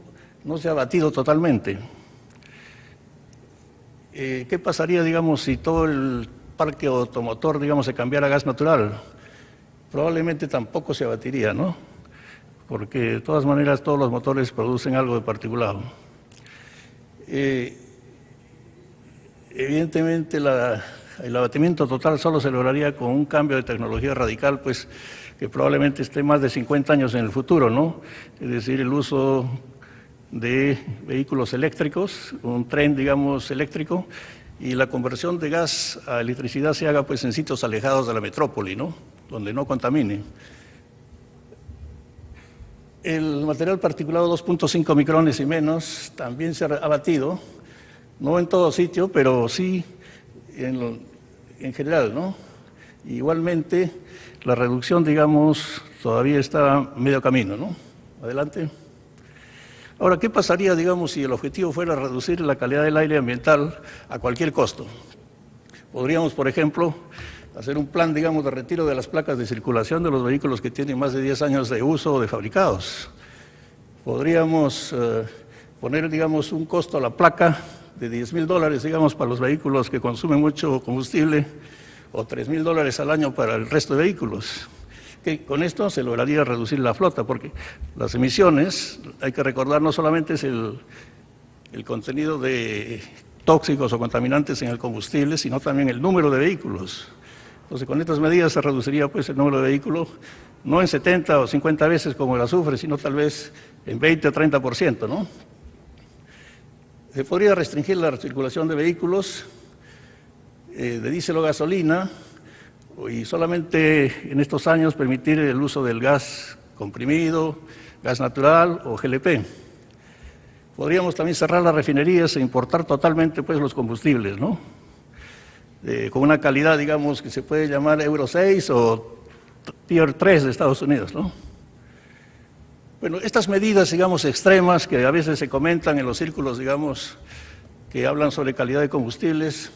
se ha abatido totalmente. ¿Qué pasaría, digamos, si todo el parque automotor, digamos, se cambiara a gas natural? Probablemente tampoco se abatiría, ¿no? Porque de todas maneras todos los motores producen algo de particulado. Evidentemente el abatimiento total solo se lograría con un cambio de tecnología radical, pues que probablemente esté más de 50 años en el futuro, ¿no? Es decir, el uso de vehículos eléctricos, un tren, digamos, eléctrico, y la conversión de gas a electricidad se haga pues en sitios alejados de la metrópoli, ¿no? Donde no contamine. El material particulado 2.5 micrones y menos también se ha abatido, no en todo sitio, pero sí en general, ¿no? Igualmente, la reducción, digamos, todavía está medio camino, ¿no? Adelante. Ahora, ¿qué pasaría, digamos, si el objetivo fuera reducir la calidad del aire ambiental a cualquier costo? Podríamos, por ejemplo, hacer un plan, digamos, de retiro de las placas de circulación de los vehículos que tienen más de 10 años de uso o de fabricados. Podríamos poner, digamos, un costo a la placa de $10.000, digamos, para los vehículos que consumen mucho combustible, o $3.000 al año para el resto de vehículos. Que con esto se lograría reducir la flota, porque las emisiones, hay que recordar, no solamente es el contenido de tóxicos o contaminantes en el combustible, sino también el número de vehículos. Entonces, con estas medidas se reduciría pues el número de vehículos, no en 70 o 50 veces como el azufre, sino tal vez en 20 o 30%, ¿no? Se podría restringir la circulación de vehículos de diésel o gasolina, y solamente en estos años permitir el uso del gas comprimido, gas natural o GLP. Podríamos también cerrar las refinerías e importar totalmente pues, los combustibles, ¿no? Con una calidad, digamos, que se puede llamar Euro 6 o Tier 3 de Estados Unidos, ¿no? Bueno, estas medidas, digamos, extremas que a veces se comentan en los círculos, digamos, que hablan sobre calidad de combustibles,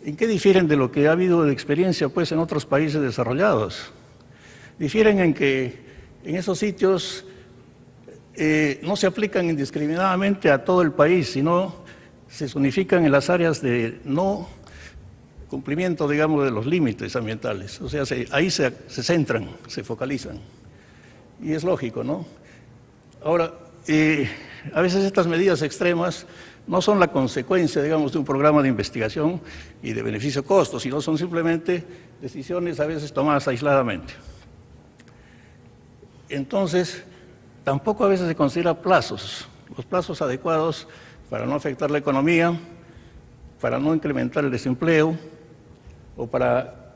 ¿en qué difieren de lo que ha habido de experiencia pues, en otros países desarrollados? Difieren en que en esos sitios no se aplican indiscriminadamente a todo el país, sino se zonifican en las áreas de no cumplimiento, digamos, de los límites ambientales. O sea, ahí se centran, se focalizan. Y es lógico, ¿no? Ahora, a veces estas medidas extremas no son la consecuencia, digamos, de un programa de investigación y de beneficio-costo, sino son simplemente decisiones a veces tomadas aisladamente. Entonces, tampoco a veces se considera plazos. los plazos adecuados para no afectar la economía, para no incrementar el desempleo o para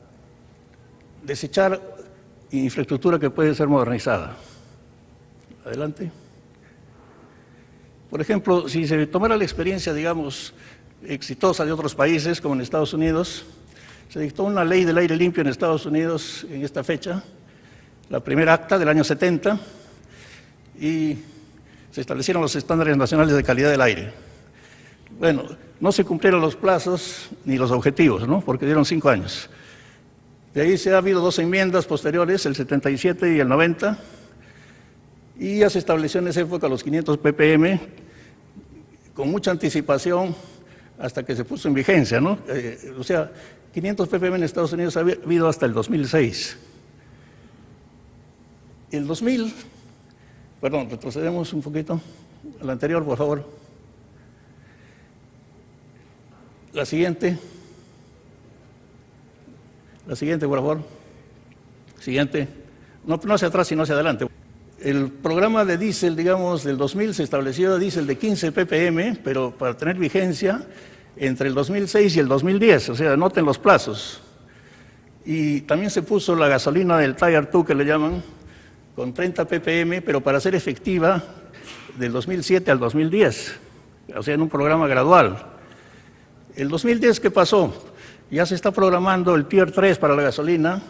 desechar infraestructura que puede ser modernizada. Adelante. Por ejemplo, si se tomara la experiencia, digamos, exitosa de otros países, como en Estados Unidos, se dictó una ley del aire limpio en Estados Unidos en esta fecha, la primera acta del año 70, y se establecieron los estándares nacionales de calidad del aire. Bueno, no se cumplieron los plazos ni los objetivos, ¿no? Porque dieron 5 años. De ahí ha habido 2 enmiendas posteriores, el 77 y el 90, y ya se estableció en esa época los 500 ppm, con mucha anticipación, hasta que se puso en vigencia, ¿no? O sea, 500 ppm en Estados Unidos ha habido hasta el 2006. El 2000, perdón, retrocedemos un poquito, al anterior, por favor. La siguiente, por favor. Siguiente. No hacia atrás, sino hacia adelante. El programa de diésel, digamos, del 2000 se estableció diésel de 15 ppm, pero para tener vigencia entre el 2006 y el 2010, o sea, noten los plazos. Y también se puso la gasolina del Tier 2, que le llaman, con 30 ppm, pero para ser efectiva del 2007 al 2010, o sea, en un programa gradual. El 2010, ¿qué pasó? Ya se está programando el Tier 3 para la gasolina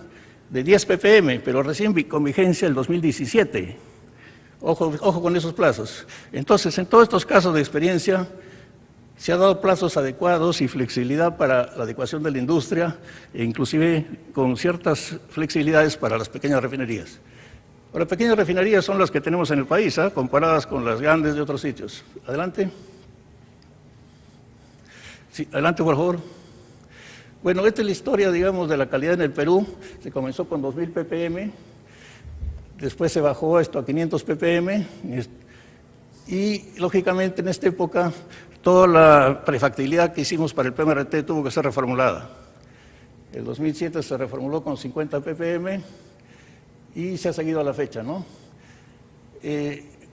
de 10 ppm, pero recién con vigencia el 2017. Ojo con esos plazos. Entonces, en todos estos casos de experiencia, se ha dado plazos adecuados y flexibilidad para la adecuación de la industria, e inclusive con ciertas flexibilidades para las pequeñas refinerías. Ahora, pequeñas refinerías son las que tenemos en el país, comparadas con las grandes de otros sitios. Adelante. Sí, adelante, por favor. Bueno, esta es la historia, digamos, de la calidad en el Perú. Se comenzó con 2000 ppm, después se bajó esto a 500 ppm, y lógicamente en esta época toda la prefactibilidad que hicimos para el PMRT tuvo que ser reformulada. El 2007 se reformuló con 50 ppm y se ha seguido a la fecha, ¿no?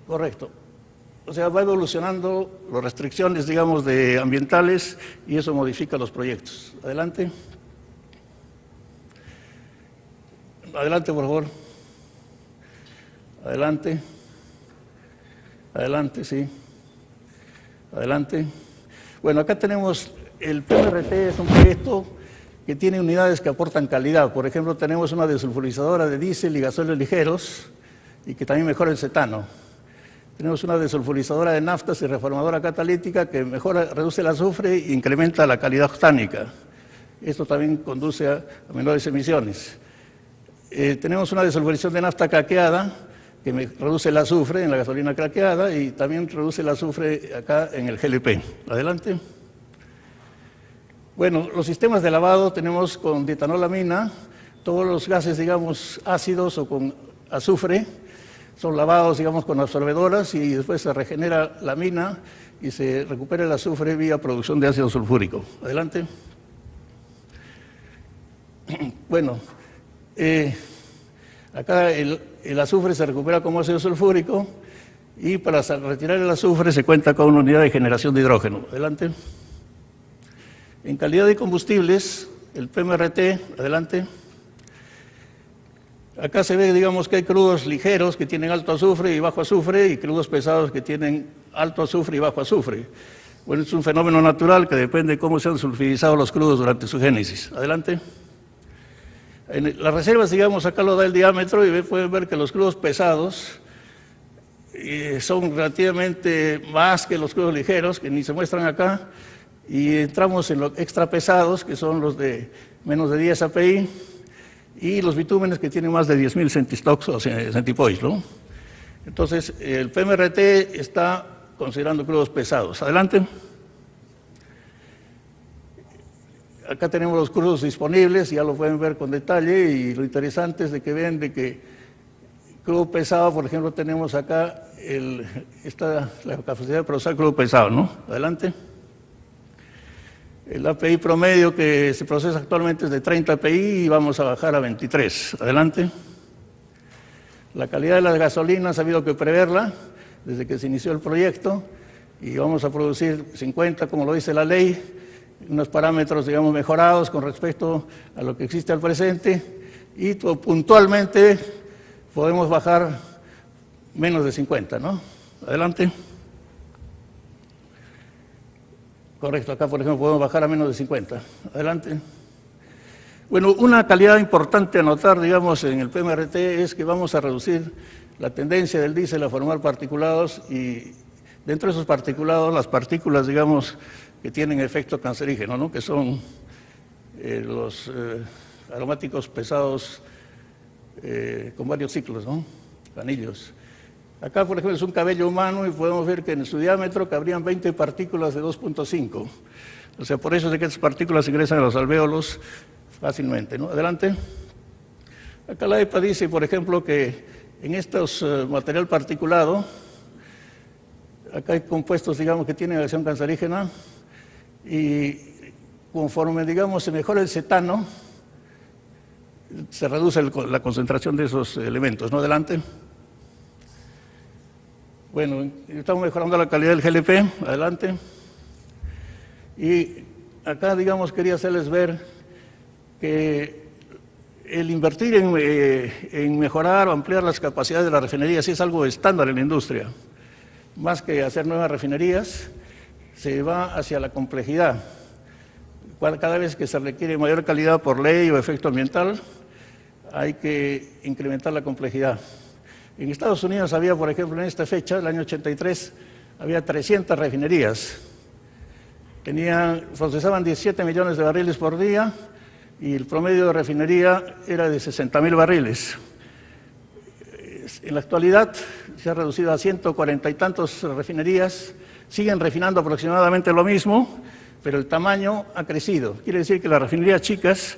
Correcto. O sea, va evolucionando las restricciones, digamos, de ambientales, y eso modifica los proyectos. Adelante. Adelante, por favor. Adelante. Adelante, sí. Adelante. Bueno, acá tenemos el PMRT, es un proyecto que tiene unidades que aportan calidad. Por ejemplo, tenemos una desulfurizadora de diésel y gasóleos ligeros, y que también mejora el cetano. Tenemos una desulfurizadora de naftas y reformadora catalítica que reduce el azufre e incrementa la calidad octánica. Esto también conduce a menores emisiones. Tenemos una desulfurización de nafta craqueada que reduce el azufre en la gasolina craqueada y también reduce el azufre acá en el GLP. Adelante. Bueno, los sistemas de lavado tenemos con dietanolamina, todos los gases, digamos, ácidos o con azufre, son lavados, digamos, con absorbedoras y después se regenera la mina y se recupera el azufre vía producción de ácido sulfúrico. Adelante. Bueno, acá el azufre se recupera como ácido sulfúrico y para retirar el azufre se cuenta con una unidad de generación de hidrógeno. Adelante. En calidad de combustibles, el PMRT, adelante. Acá se ve, digamos, que hay crudos ligeros que tienen alto azufre y bajo azufre y crudos pesados que tienen alto azufre y bajo azufre. Bueno, es un fenómeno natural que depende de cómo se han sulfidizado los crudos durante su génesis. Adelante. En las reservas, digamos, acá lo da el diámetro y pueden ver que los crudos pesados son relativamente más que los crudos ligeros, que ni se muestran acá, y entramos en los extra pesados, que son los de menos de 10 API, y los bitúmenes que tienen más de 10.000 centistocks o centipoise, ¿no? Entonces, el PMRT está considerando crudos pesados. Adelante. Acá tenemos los crudos disponibles, ya lo pueden ver con detalle, y lo interesante es de que vean de que crudo pesado, por ejemplo, tenemos acá la capacidad de procesar crudo pesado, ¿no? Adelante. El API promedio que se procesa actualmente es de 30 API y vamos a bajar a 23. Adelante. La calidad de las gasolinas ha habido que preverla desde que se inició el proyecto y vamos a producir 50, como lo dice la ley, unos parámetros, digamos, mejorados con respecto a lo que existe al presente, y puntualmente podemos bajar menos de 50, ¿no? Adelante. Correcto, acá por ejemplo podemos bajar a menos de 50. Adelante. Bueno, una calidad importante a notar, digamos, en el PMRT es que vamos a reducir la tendencia del diésel a formar particulados, y dentro de esos particulados, las partículas, digamos, que tienen efecto cancerígeno, ¿no? Que son los aromáticos pesados con varios ciclos, ¿no? Anillos. Acá, por ejemplo, es un cabello humano y podemos ver que en su diámetro cabrían 20 partículas de 2.5. O sea, por eso es de que esas partículas ingresan a los alvéolos fácilmente, ¿no? Adelante. Acá la EPA dice, por ejemplo, que en estos material particulado, acá hay compuestos, digamos, que tienen acción cancerígena, y conforme, digamos, se mejora el cetano, se reduce la concentración de esos elementos, ¿no? Adelante. Bueno, estamos mejorando la calidad del GLP, adelante. Y acá, digamos, quería hacerles ver que el invertir en mejorar o ampliar las capacidades de la refinería sí es algo estándar en la industria. Más que hacer nuevas refinerías, se va hacia la complejidad. Cada vez que se requiere mayor calidad por ley o efecto ambiental, hay que incrementar la complejidad. En Estados Unidos había, por ejemplo, en esta fecha, el año 83, había 300 refinerías. Procesaban 17 millones de barriles por día y el promedio de refinería era de 60.000 barriles. En la actualidad se ha reducido a 140 y tantos refinerías, siguen refinando aproximadamente lo mismo, pero el tamaño ha crecido. Quiere decir que las refinerías chicas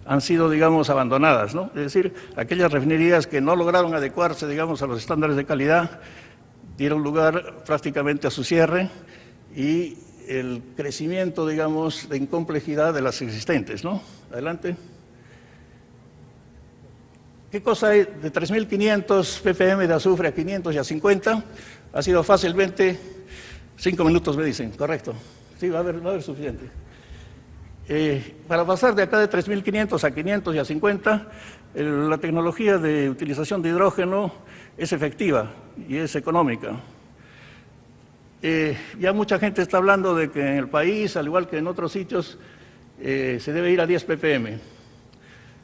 han sido, digamos, abandonadas, ¿no? Es decir, aquellas refinerías que no lograron adecuarse, digamos, a los estándares de calidad, dieron lugar prácticamente a su cierre y el crecimiento, digamos, de incomplejidad de las existentes, ¿no? Adelante. ¿Qué cosa hay de 3.500 ppm de azufre a 500 y a 50? Ha sido fácilmente 5 minutos, me dicen, correcto. Sí, va a haber suficiente. Para pasar de acá de 3.500 a 500 y a 50, la tecnología de utilización de hidrógeno es efectiva y es económica. Ya mucha gente está hablando de que en el país, al igual que en otros sitios, se debe ir a 10 ppm.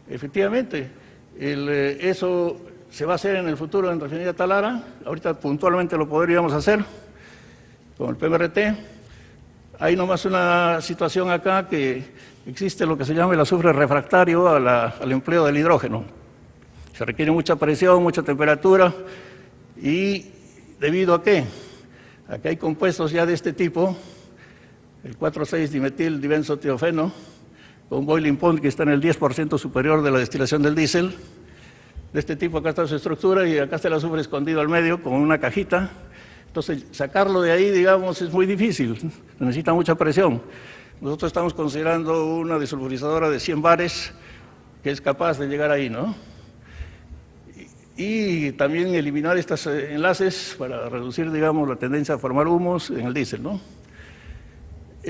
Efectivamente, eso se va a hacer en el futuro en Refinería Talara. Ahorita puntualmente lo podríamos hacer con el PMRT. Hay nomás una situación acá que existe lo que se llama el azufre refractario al empleo del hidrógeno. Se requiere mucha presión, mucha temperatura, y ¿debido a qué? Aquí hay compuestos ya de este tipo, el 4,6-dimetil dibenzotiofeno, con un boiling point que está en el 10% superior de la destilación del diésel. De este tipo acá está su estructura y acá está el azufre escondido al medio con una cajita. Entonces, sacarlo de ahí, digamos, es muy difícil, necesita mucha presión. Nosotros estamos considerando una desulfurizadora de 100 bares que es capaz de llegar ahí, ¿no? Y también eliminar estos enlaces para reducir, digamos, la tendencia a formar humos en el diésel, ¿no?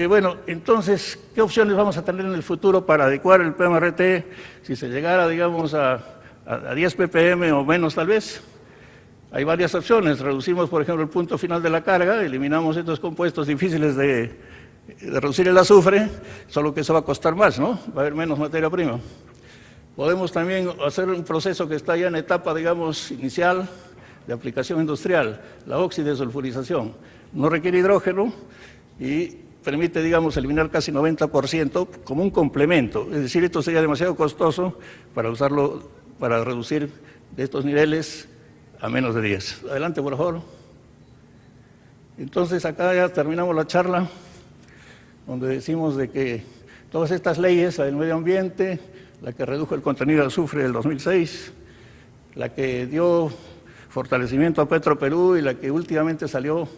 Bueno, entonces, ¿qué opciones vamos a tener en el futuro para adecuar el PMRT si se llegara, digamos, a 10 ppm o menos tal vez? Hay varias opciones. Reducimos, por ejemplo, el punto final de la carga, eliminamos estos compuestos difíciles de reducir el azufre, solo que eso va a costar más, ¿no? Va a haber menos materia prima. Podemos también hacer un proceso que está ya en etapa, digamos, inicial de aplicación industrial, la oxidesulfurización. No requiere hidrógeno y permite, digamos, eliminar casi 90% como un complemento. Es decir, esto sería demasiado costoso para usarlo, para reducir de estos niveles a menos de 10. Adelante, por favor. Entonces, acá ya terminamos la charla, donde decimos de que todas estas leyes, la del medio ambiente, la que redujo el contenido de azufre del 2006, la que dio fortalecimiento a Petroperú y la que últimamente salió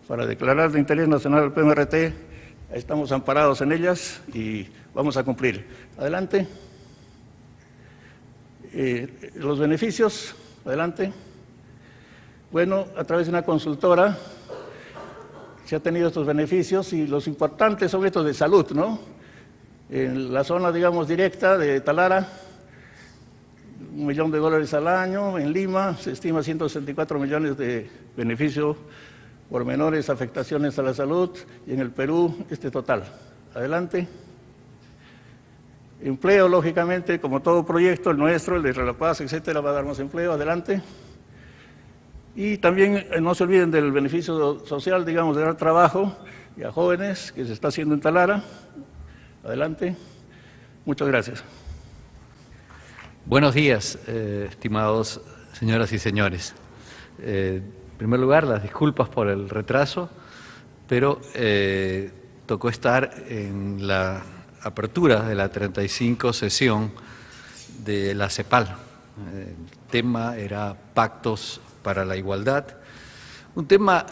para declarar de interés nacional el PMRT, estamos amparados en ellas y vamos a cumplir. Adelante. Los beneficios, adelante. Bueno, a través de una consultora se ha tenido estos beneficios y los importantes son estos de salud, ¿no? En la zona, digamos, directa de Talara, $1 millón al año. En Lima se estima 164 millones de beneficio por menores afectaciones a la salud. Y en el Perú, este total. Adelante. Empleo, lógicamente, como todo proyecto, el nuestro, el de La Paz, etcétera, va a dar más empleo. Adelante. Y también no se olviden del beneficio social, digamos, de dar trabajo y a jóvenes, que se está haciendo en Talara. Adelante. Muchas gracias. Buenos días, estimados señoras y señores. En primer lugar, las disculpas por el retraso, pero tocó estar en la apertura de la 35 sesión de la CEPAL. El tema era pactos para la igualdad, un tema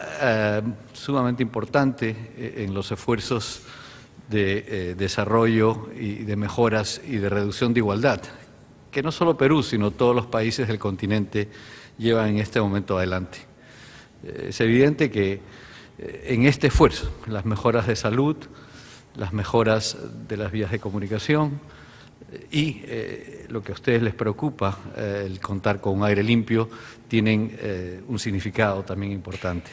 sumamente importante en los esfuerzos de desarrollo y de mejoras y de reducción de igualdad, que no solo Perú, sino todos los países del continente llevan en este momento adelante. Es evidente que en este esfuerzo, las mejoras de salud, las mejoras de las vías de comunicación y lo que a ustedes les preocupa, el contar con un aire limpio, tienen un significado también importante.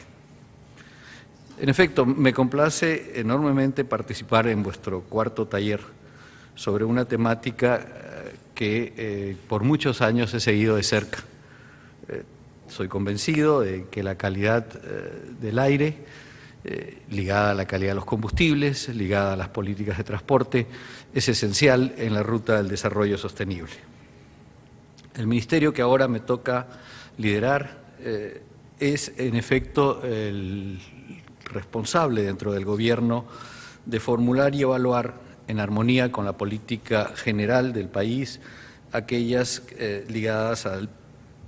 En efecto, me complace enormemente participar en vuestro cuarto taller sobre una temática que por muchos años he seguido de cerca. Soy convencido de que la calidad del aire, ligada a la calidad de los combustibles, ligada a las políticas de transporte, es esencial en la ruta del desarrollo sostenible. El ministerio que ahora me toca liderar es, en efecto, el responsable dentro del gobierno de formular y evaluar en armonía con la política general del país aquellas ligadas al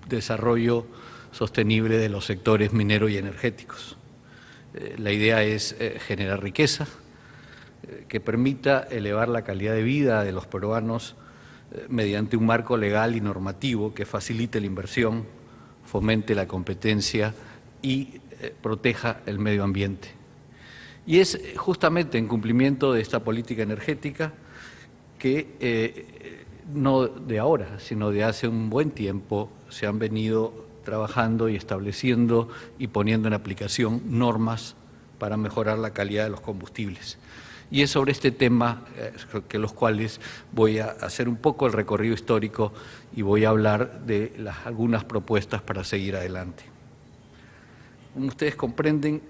desarrollo sostenible de los sectores minero y energéticos. La idea es generar riqueza que permita elevar la calidad de vida de los peruanos mediante un marco legal y normativo que facilite la inversión, fomente la competencia y proteja el medio ambiente. Y es justamente en cumplimiento de esta política energética que no de ahora, sino de hace un buen tiempo se han venido trabajando y estableciendo y poniendo en aplicación normas para mejorar la calidad de los combustibles. Y es sobre este tema que los cuales voy a hacer un poco el recorrido histórico y voy a hablar de algunas propuestas para seguir adelante. Como ustedes comprenden,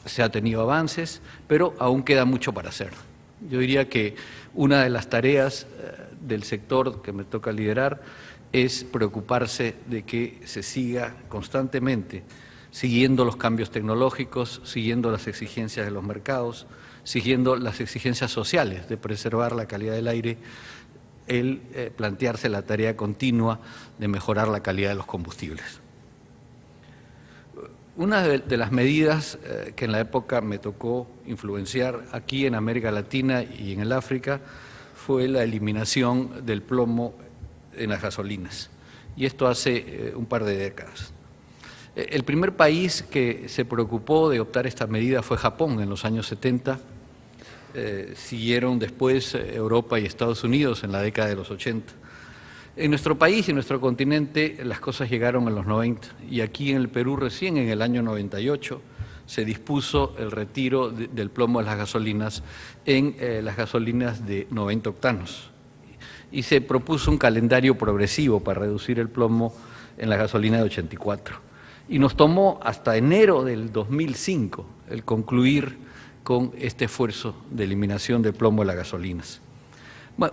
se ha tenido avances, pero aún queda mucho para hacer. Yo diría que una de las tareas del sector que me toca liderar es preocuparse de que se siga constantemente siguiendo los cambios tecnológicos, siguiendo las exigencias de los mercados, siguiendo las exigencias sociales de preservar la calidad del aire, el plantearse la tarea continua de mejorar la calidad de los combustibles. Una de las medidas que en la época me tocó influenciar aquí en América Latina y en el África fue la eliminación del plomo en las gasolinas, y esto hace un par de décadas. El primer país que se preocupó de optar esta medida fue Japón en los años 70, siguieron después Europa y Estados Unidos en la década de los 80. En nuestro país y en nuestro continente las cosas llegaron en los 90 y aquí en el Perú recién en el año 98 se dispuso el retiro del plomo de las gasolinas en las gasolinas de 90 octanos y se propuso un calendario progresivo para reducir el plomo en la gasolina de 84 y nos tomó hasta enero del 2005 el concluir con este esfuerzo de eliminación del plomo de las gasolinas.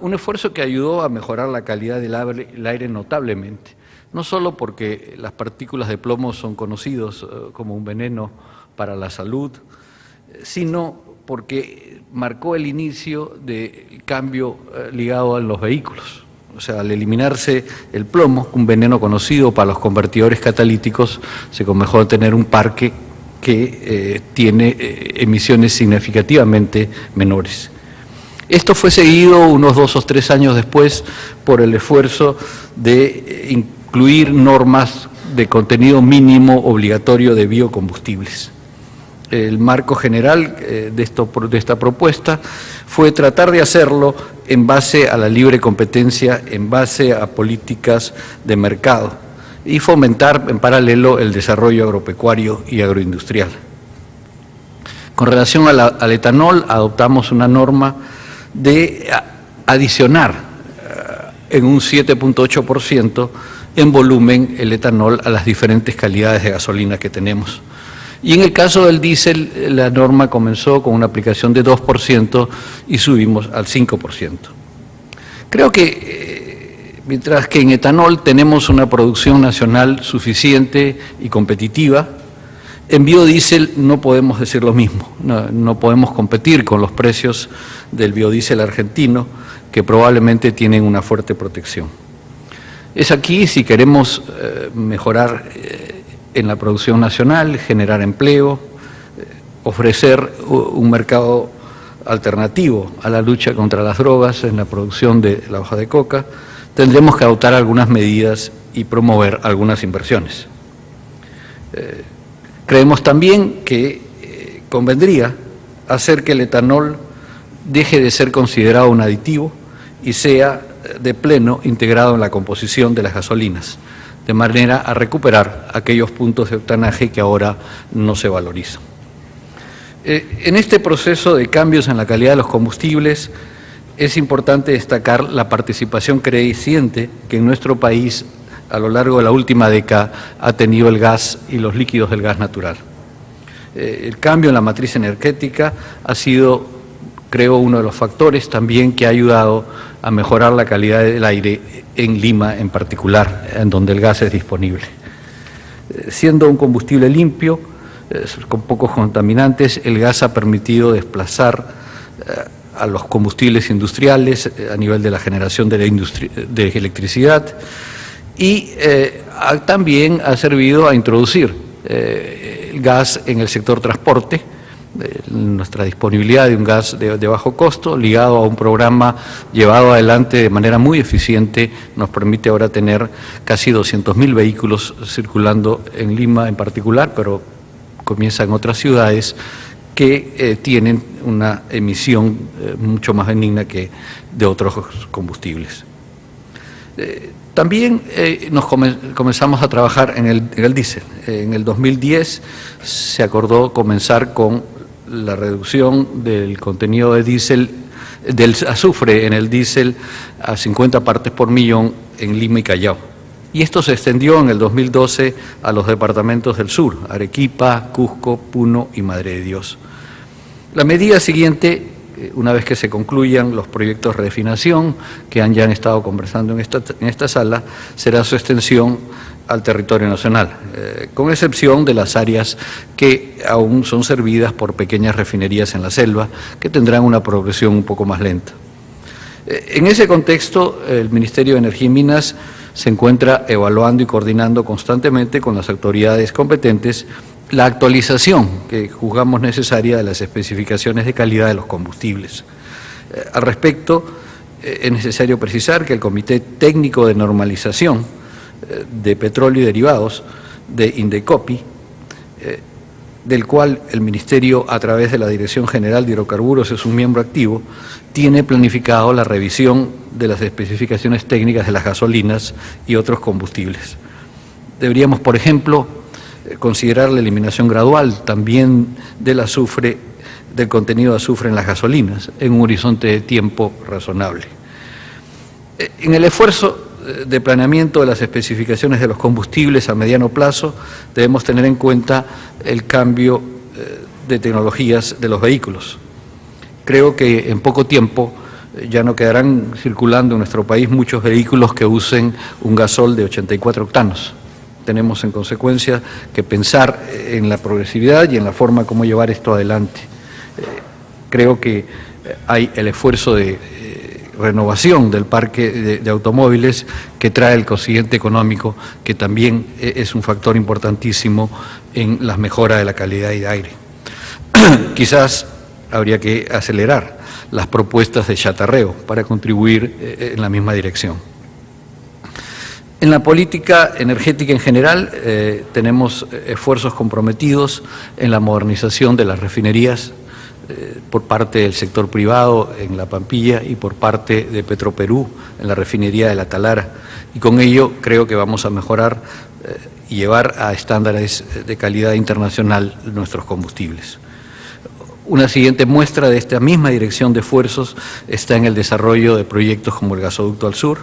Un esfuerzo que ayudó a mejorar la calidad del aire notablemente, no solo porque las partículas de plomo son conocidos como un veneno para la salud, sino porque marcó el inicio del cambio ligado a los vehículos. O sea, al eliminarse el plomo, un veneno conocido para los convertidores catalíticos, se comenzó a tener un parque que tiene emisiones significativamente menores. Esto fue seguido unos 2 o 3 años después por el esfuerzo de incluir normas de contenido mínimo obligatorio de biocombustibles. El marco general de esta propuesta fue tratar de hacerlo en base a la libre competencia, en base a políticas de mercado y fomentar en paralelo el desarrollo agropecuario y agroindustrial. Con relación al etanol, adoptamos una norma de adicionar en un 7.8% en volumen el etanol a las diferentes calidades de gasolina que tenemos. Y en el caso del diésel, la norma comenzó con una aplicación de 2% y subimos al 5%. Creo que mientras que en etanol tenemos una producción nacional suficiente y competitiva, en biodiesel no podemos decir lo mismo, no podemos competir con los precios del biodiesel argentino, que probablemente tienen una fuerte protección. Es aquí, si queremos mejorar en la producción nacional, generar empleo, ofrecer un mercado alternativo a la lucha contra las drogas en la producción de la hoja de coca, tendremos que adoptar algunas medidas y promover algunas inversiones. Creemos también que convendría hacer que el etanol deje de ser considerado un aditivo y sea de pleno integrado en la composición de las gasolinas, de manera a recuperar aquellos puntos de octanaje que ahora no se valorizan. En este proceso de cambios en la calidad de los combustibles es importante destacar la participación creciente que en nuestro país a lo largo de la última década ha tenido el gas y los líquidos del gas natural. El cambio en la matriz energética ha sido, creo, uno de los factores también que ha ayudado a mejorar la calidad del aire en Lima en particular, en donde el gas es disponible. Siendo un combustible limpio, con pocos contaminantes, el gas ha permitido desplazar a los combustibles industriales a nivel de la generación de electricidad y también ha servido a introducir el gas en el sector transporte, nuestra disponibilidad de un gas de bajo costo, ligado a un programa llevado adelante de manera muy eficiente, nos permite ahora tener casi 200.000 vehículos circulando en Lima en particular, pero comienza en otras ciudades que tienen una emisión mucho más benigna que de otros combustibles. También comenzamos a trabajar en el diésel. En el 2010 se acordó comenzar con la reducción del contenido de diésel, del azufre en el diésel a 50 partes por millón en Lima y Callao. Y esto se extendió en el 2012 a los departamentos del sur, Arequipa, Cusco, Puno y Madre de Dios. La medida siguiente, una vez que se concluyan los proyectos de refinación que ya han estado conversando en esta sala, será su extensión al territorio nacional, con excepción de las áreas que aún son servidas por pequeñas refinerías en la selva, que tendrán una progresión un poco más lenta. En ese contexto, el Ministerio de Energía y Minas se encuentra evaluando y coordinando constantemente con las autoridades competentes la actualización que juzgamos necesaria de las especificaciones de calidad de los combustibles. Al respecto, es necesario precisar que el Comité Técnico de Normalización de Petróleo y Derivados de Indecopi, del cual el Ministerio, a través de la Dirección General de Hidrocarburos, es un miembro activo, tiene planificado la revisión de las especificaciones técnicas de las gasolinas y otros combustibles. Deberíamos, por ejemplo, considerar la eliminación gradual también del azufre, del contenido de azufre en las gasolinas, en un horizonte de tiempo razonable. En el esfuerzo de planeamiento de las especificaciones de los combustibles a mediano plazo, debemos tener en cuenta el cambio de tecnologías de los vehículos. Creo que en poco tiempo ya no quedarán circulando en nuestro país muchos vehículos que usen un gasol de 84 octanos. Tenemos en consecuencia que pensar en la progresividad y en la forma como llevar esto adelante. Creo que hay el esfuerzo de renovación del parque de automóviles que trae el cociente económico, que también es un factor importantísimo en la mejora de la calidad de aire. Quizás habría que acelerar las propuestas de chatarreo para contribuir en la misma dirección. En la política energética en general tenemos esfuerzos comprometidos en la modernización de las refinerías por parte del sector privado en La Pampilla y por parte de Petroperú en la refinería de La Talara. Y con ello creo que vamos a mejorar y llevar a estándares de calidad internacional nuestros combustibles. Una siguiente muestra de esta misma dirección de esfuerzos está en el desarrollo de proyectos como el Gasoducto al Sur,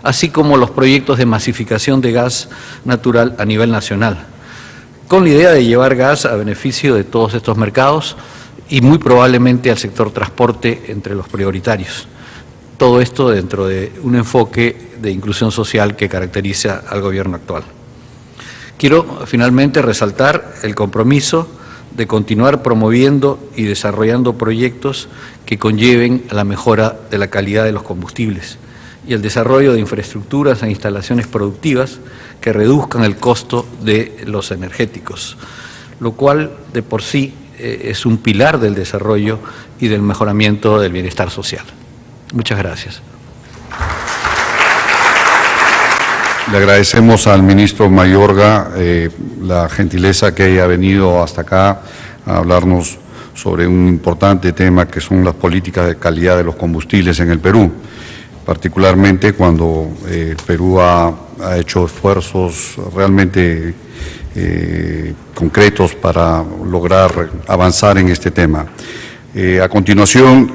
así como los proyectos de masificación de gas natural a nivel nacional, con la idea de llevar gas a beneficio de todos estos mercados y muy probablemente al sector transporte entre los prioritarios. Todo esto dentro de un enfoque de inclusión social que caracteriza al gobierno actual. Quiero finalmente resaltar el compromiso de continuar promoviendo y desarrollando proyectos que conlleven a la mejora de la calidad de los combustibles y el desarrollo de infraestructuras e instalaciones productivas que reduzcan el costo de los energéticos, lo cual de por sí es un pilar del desarrollo y del mejoramiento del bienestar social. Muchas gracias. Le agradecemos al ministro Mayorga la gentileza que haya venido hasta acá a hablarnos sobre un importante tema que son las políticas de calidad de los combustibles en el Perú, particularmente cuando el Perú ha hecho esfuerzos realmente concretos para lograr avanzar en este tema. A continuación,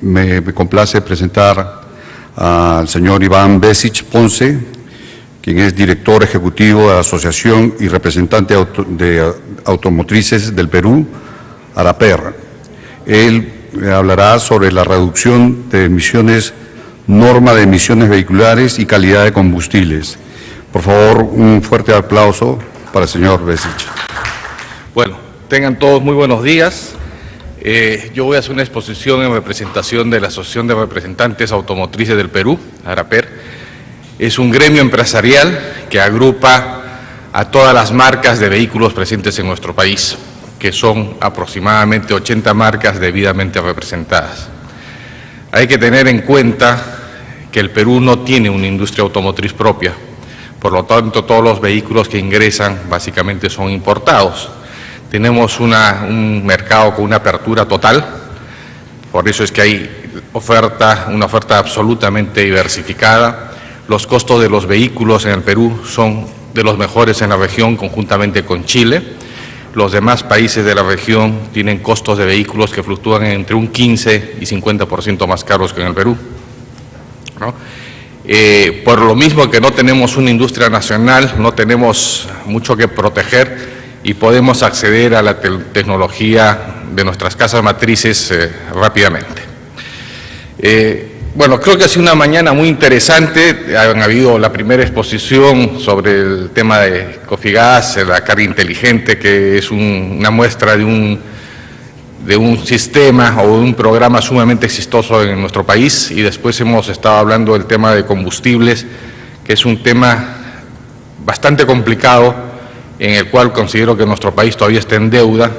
me complace presentar al señor Iván Besic Ponce, quien es director ejecutivo de la Asociación y representante de automotrices del Perú, ARAPER. Él hablará sobre la reducción de emisiones, norma de emisiones vehiculares y calidad de combustibles. Por favor, un fuerte aplauso para el señor Besic. Bueno, tengan todos muy buenos días. Yo voy a hacer una exposición en representación de la Asociación de Representantes Automotrices del Perú, ARAPER. Es un gremio empresarial que agrupa a todas las marcas de vehículos presentes en nuestro país, que son aproximadamente 80 marcas debidamente representadas. Hay que tener en cuenta que el Perú no tiene una industria automotriz propia, por lo tanto todos los vehículos que ingresan básicamente son importados. Tenemos un mercado con una apertura total, por eso es que hay una oferta absolutamente diversificada. Los costos de los vehículos en el Perú son de los mejores en la región, conjuntamente con Chile. Los demás países de la región tienen costos de vehículos que fluctúan entre un 15 y 50% más caros que en el Perú, ¿no? Por lo mismo que no tenemos una industria nacional, no tenemos mucho que proteger y podemos acceder a la tecnología de nuestras casas matrices rápidamente. Bueno, creo que ha sido una mañana muy interesante. Ha habido la primera exposición sobre el tema de Cofigas, la carga inteligente, que es una muestra de un sistema o de un programa sumamente exitoso en nuestro país. Y después hemos estado hablando del tema de combustibles, que es un tema bastante complicado, en el cual considero que nuestro país todavía está en deuda,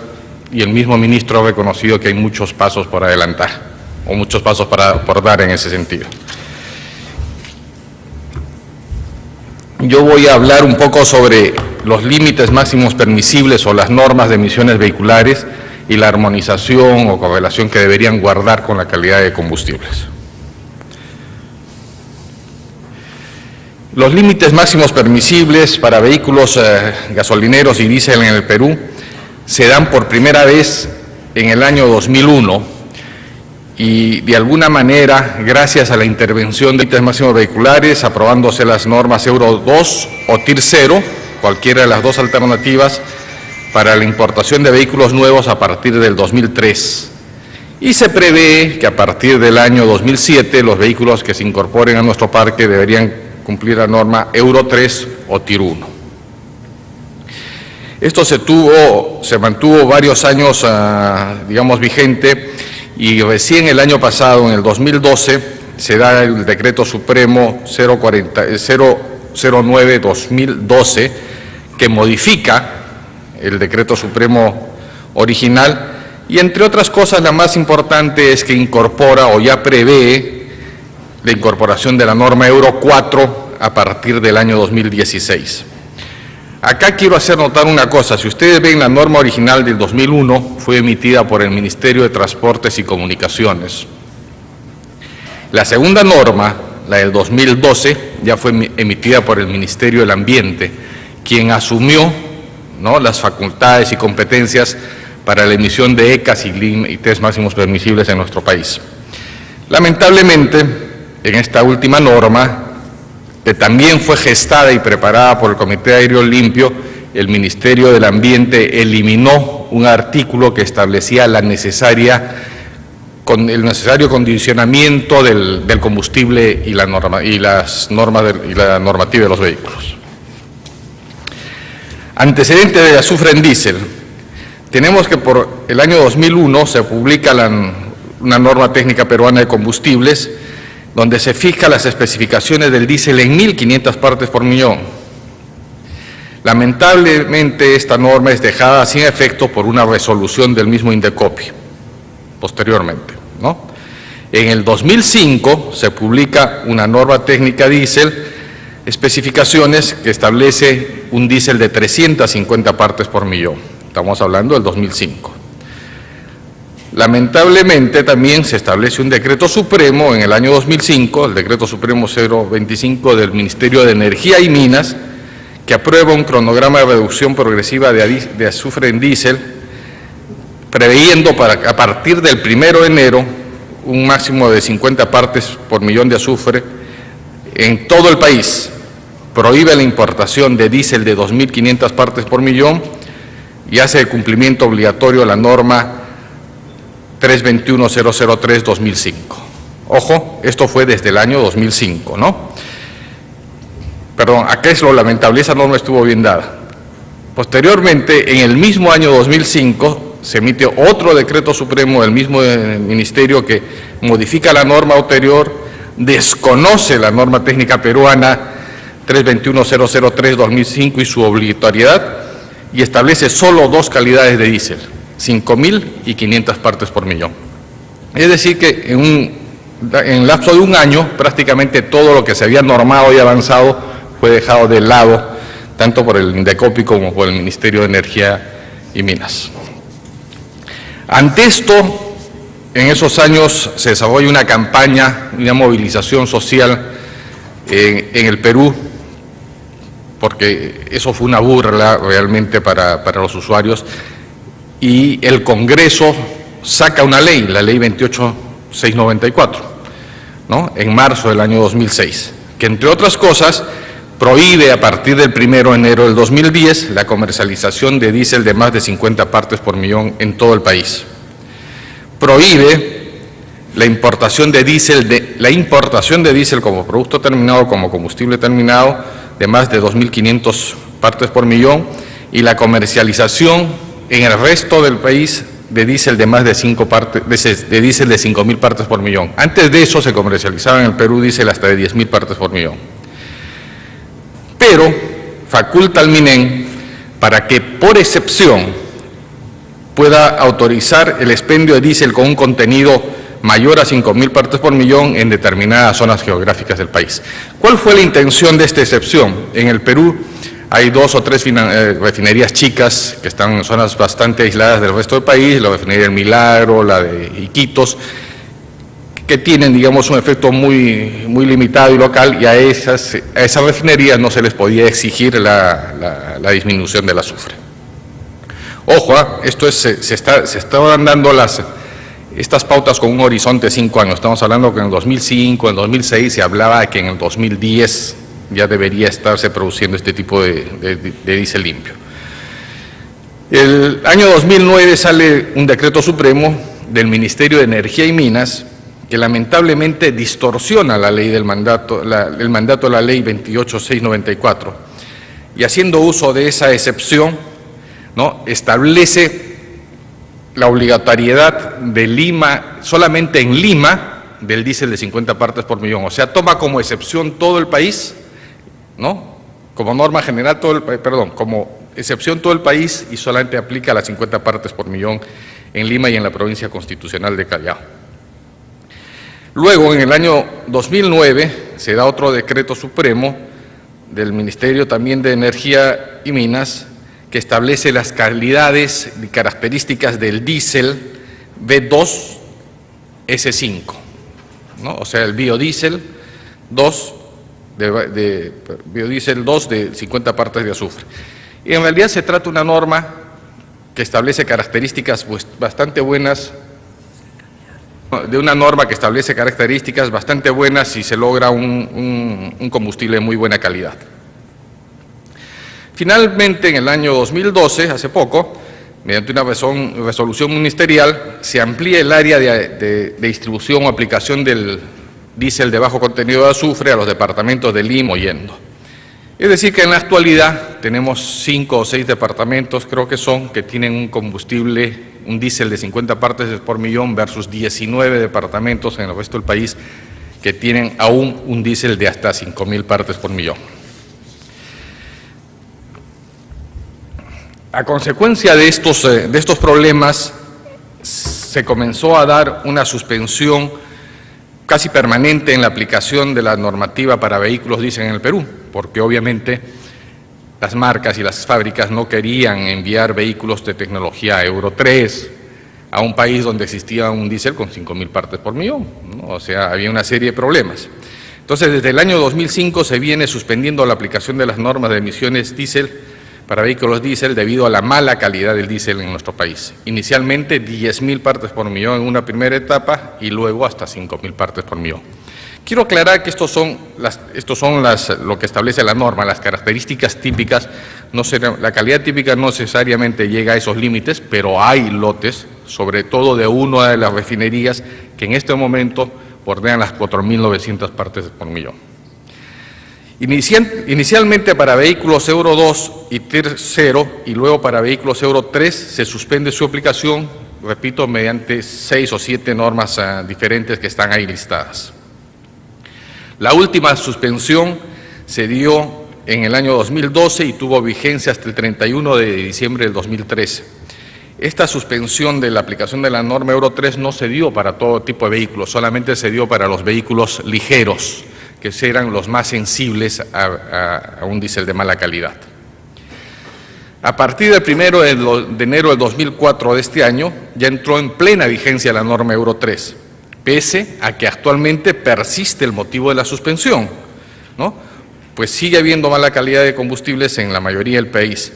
y el mismo ministro ha reconocido que hay muchos pasos por adelantar, o muchos pasos por dar en ese sentido. Yo voy a hablar un poco sobre los límites máximos permisibles o las normas de emisiones vehiculares y la armonización o correlación que deberían guardar con la calidad de combustibles. Los límites máximos permisibles para vehículos gasolineros y diésel en el Perú se dan por primera vez en el año 2001, y de alguna manera, gracias a la intervención de límites máximos vehiculares, aprobándose las normas Euro 2 o TIR 0, cualquiera de las dos alternativas, para la importación de vehículos nuevos a partir del 2003. Y se prevé que a partir del año 2007 los vehículos que se incorporen a nuestro parque deberían cumplir la norma Euro 3 o TIR 1. Esto se mantuvo varios años, digamos, vigente, y recién el año pasado, en el 2012, se da el Decreto Supremo 009-2012, que modifica el Decreto Supremo original, y entre otras cosas la más importante es que incorpora o ya prevé la incorporación de la norma Euro 4 a partir del año 2016. Acá quiero hacer notar una cosa. Si ustedes ven la norma original del 2001, fue emitida por el Ministerio de Transportes y Comunicaciones. La segunda norma, la del 2012, ya fue emitida por el Ministerio del Ambiente, quien asumió, ¿no?, las facultades y competencias para la emisión de ECAs y test máximos permisibles en nuestro país. Lamentablemente, en esta última norma, que también fue gestada y preparada por el Comité Aéreo Limpio, el Ministerio del Ambiente eliminó un artículo que establecía el necesario condicionamiento del combustible y la normativa de los vehículos. Antecedente de azufre en diésel. Tenemos que por el año 2001 se publica una norma técnica peruana de combustibles, donde se fija las especificaciones del diésel en 1.500 partes por millón. Lamentablemente esta norma es dejada sin efecto por una resolución del mismo Indecopi, posteriormente, ¿no? En el 2005 se publica una norma técnica diésel, especificaciones que establece un diésel de 350 partes por millón. Estamos hablando del 2005. Lamentablemente también se establece un decreto supremo en el año 2005, el decreto supremo 025 del Ministerio de Energía y Minas, que aprueba un cronograma de reducción progresiva de azufre en diésel, preveyendo a partir del 1 de enero un máximo de 50 partes por millón de azufre en todo el país. Prohíbe la importación de diésel de 2.500 partes por millón y hace de cumplimiento obligatorio la norma 321.003/2005. Ojo, esto fue desde el año 2005, ¿no? Perdón, acá es lo lamentable, esa norma estuvo bien dada. Posteriormente, en el mismo año 2005, se emite otro decreto supremo del mismo ministerio que modifica la norma anterior, desconoce la norma técnica peruana 321.003/2005 y su obligatoriedad, y establece solo dos calidades de diésel, 5.000 y 500 partes por millón. Es decir que en lapso de un año prácticamente todo lo que se había normado y avanzado fue dejado de lado, tanto por el Indecopi como por el Ministerio de Energía y Minas. Ante esto, en esos años se desarrolla una campaña, una movilización social en el Perú, porque eso fue una burla realmente para los usuarios, y el Congreso saca una ley, la ley 28694, ¿no?, en marzo del año 2006, que entre otras cosas prohíbe a partir del 1 de enero del 2010 la comercialización de diésel de más de 50 partes por millón en todo el país. Prohíbe la importación de diésel como producto terminado, como combustible terminado, de más de 2.500 partes por millón, y la comercialización en el resto del país de diésel de más de 5.000 partes por millón. Antes de eso se comercializaba en el Perú diésel hasta de 10.000 partes por millón. Pero faculta al MINEN para que por excepción pueda autorizar el expendio de diésel con un contenido mayor a 5.000 partes por millón en determinadas zonas geográficas del país. ¿Cuál fue la intención de esta excepción? En el Perú hay 2 o 3 refinerías chicas que están en zonas bastante aisladas del resto del país, la refinería del Milagro, la de Iquitos, que tienen, digamos, un efecto muy limitado y local, y a esas refinerías no se les podía exigir la disminución del azufre. Ojo, esto es, se estaban dando estas pautas con un horizonte de 5 años. Estamos hablando que en el 2005, en el 2006 se hablaba de que en el 2010 ya debería estarse produciendo este tipo de diésel limpio. El año 2009 sale un decreto supremo del Ministerio de Energía y Minas que lamentablemente distorsiona la ley del mandato, el mandato de la ley 28694, y haciendo uso de esa excepción, ¿no?, establece la obligatoriedad de Lima, solamente en Lima, del diésel de 50 partes por millón. O sea, toma como excepción todo el país, ¿no?, como norma general como excepción todo el país, y solamente aplica las 50 partes por millón en Lima y en la provincia constitucional de Callao. Luego, en el año 2009, se da otro decreto supremo del Ministerio también de Energía y Minas, que establece las calidades y características del diésel B2 S5, ¿no? O sea, el biodiesel 2 biodiesel 2 de 50 partes de azufre. Y en realidad se trata de una norma que establece características bastante buenas, si se logra un combustible de muy buena calidad. Finalmente, en el año 2012, hace poco, mediante una resolución ministerial, se amplía el área de distribución o aplicación del diésel de bajo contenido de azufre a los departamentos de Lima y Ollendo. Es decir, que en la actualidad tenemos 5 o 6 departamentos, creo que son, que tienen un combustible, un diésel de 50 partes por millón versus 19 departamentos en el resto del país que tienen aún un diésel de hasta 5.000 partes por millón. A consecuencia de estos problemas, se comenzó a dar una suspensión casi permanente en la aplicación de la normativa para vehículos diésel en el Perú, porque obviamente las marcas y las fábricas no querían enviar vehículos de tecnología Euro 3 a un país donde existía un diésel con 5.000 partes por millón, ¿no? O sea, había una serie de problemas. Entonces, desde el año 2005 se viene suspendiendo la aplicación de las normas de emisiones diésel para vehículos diésel debido a la mala calidad del diésel en nuestro país. Inicialmente 10.000 partes por millón en una primera etapa y luego hasta 5.000 partes por millón. Quiero aclarar que estos son lo que establece la norma, las características típicas. La calidad típica no necesariamente llega a esos límites, pero hay lotes, sobre todo de una de las refinerías, que en este momento bordean las 4.900 partes por millón. Inicialmente para vehículos Euro 2 y Tier 0 y luego para vehículos Euro 3 se suspende su aplicación, repito, mediante 6 o 7 normas diferentes que están ahí listadas. La última suspensión se dio en el año 2012 y tuvo vigencia hasta el 31 de diciembre del 2013. Esta suspensión de la aplicación de la norma Euro 3 no se dio para todo tipo de vehículos, solamente se dio para los vehículos ligeros, que eran los más sensibles a un diésel de mala calidad. A partir del 1 de enero del 2004 de este año, ya entró en plena vigencia la norma Euro 3, pese a que actualmente persiste el motivo de la suspensión, ¿no? Pues sigue habiendo mala calidad de combustibles en la mayoría del país.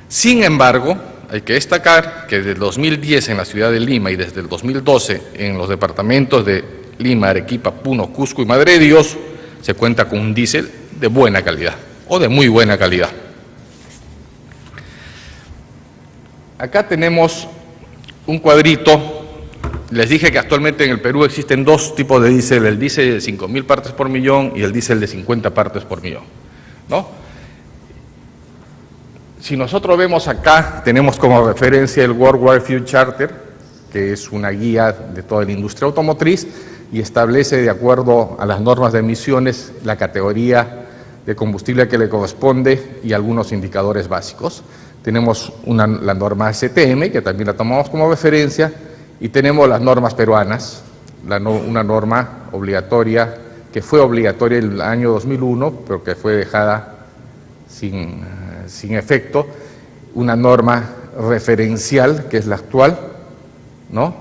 Sin embargo, hay que destacar que desde el 2010 en la ciudad de Lima y desde el 2012 en los departamentos de Lima, Arequipa, Puno, Cusco y Madre de Dios, se cuenta con un diésel de buena calidad o de muy buena calidad. Acá tenemos un cuadrito. Les dije que actualmente en el Perú existen 2 tipos de diésel, el diésel de 5.000 partes por millón y el diésel de 50 partes por millón, ¿no? Si nosotros vemos acá, tenemos como referencia el World Wide Fuel Charter, que es una guía de toda la industria automotriz y establece, de acuerdo a las normas de emisiones, la categoría de combustible que le corresponde y algunos indicadores básicos. Tenemos la norma STM, que también la tomamos como referencia, y tenemos las normas peruanas, una norma obligatoria, que fue obligatoria en el año 2001, pero que fue dejada sin efecto, una norma referencial, que es la actual, ¿no?,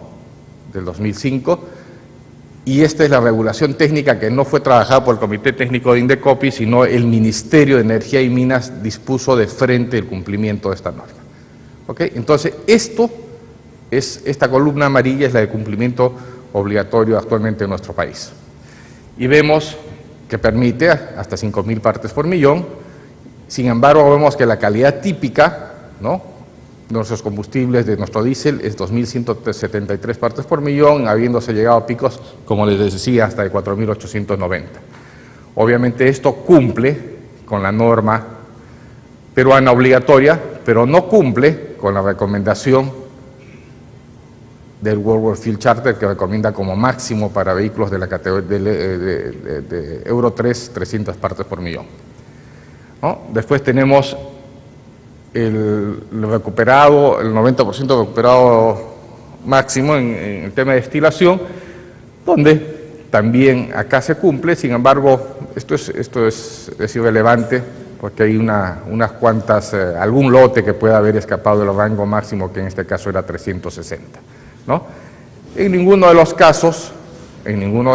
del 2005, y esta es la regulación técnica que no fue trabajada por el Comité Técnico de Indecopi, sino el Ministerio de Energía y Minas dispuso de frente el cumplimiento de esta norma. ¿Ok? Entonces, esta columna amarilla es la de cumplimiento obligatorio actualmente en nuestro país. Y vemos que permite hasta 5.000 partes por millón. Sin embargo, vemos que la calidad típica, ¿no?, de nuestros combustibles, de nuestro diésel, es 2.173 partes por millón, habiéndose llegado a picos, como les decía, hasta de 4.890. Obviamente esto cumple con la norma peruana obligatoria, pero no cumple con la recomendación del World Wide Fuel Charter, que recomienda como máximo para vehículos de la categoría de Euro 3, 300 partes por millón, ¿no? Después tenemos el recuperado, el 90% recuperado máximo en el tema de destilación, donde también acá se cumple. Sin embargo, esto es irrelevante porque hay unas cuantas, algún lote que pueda haber escapado del rango máximo, que en este caso era 360, ¿no? En ninguno de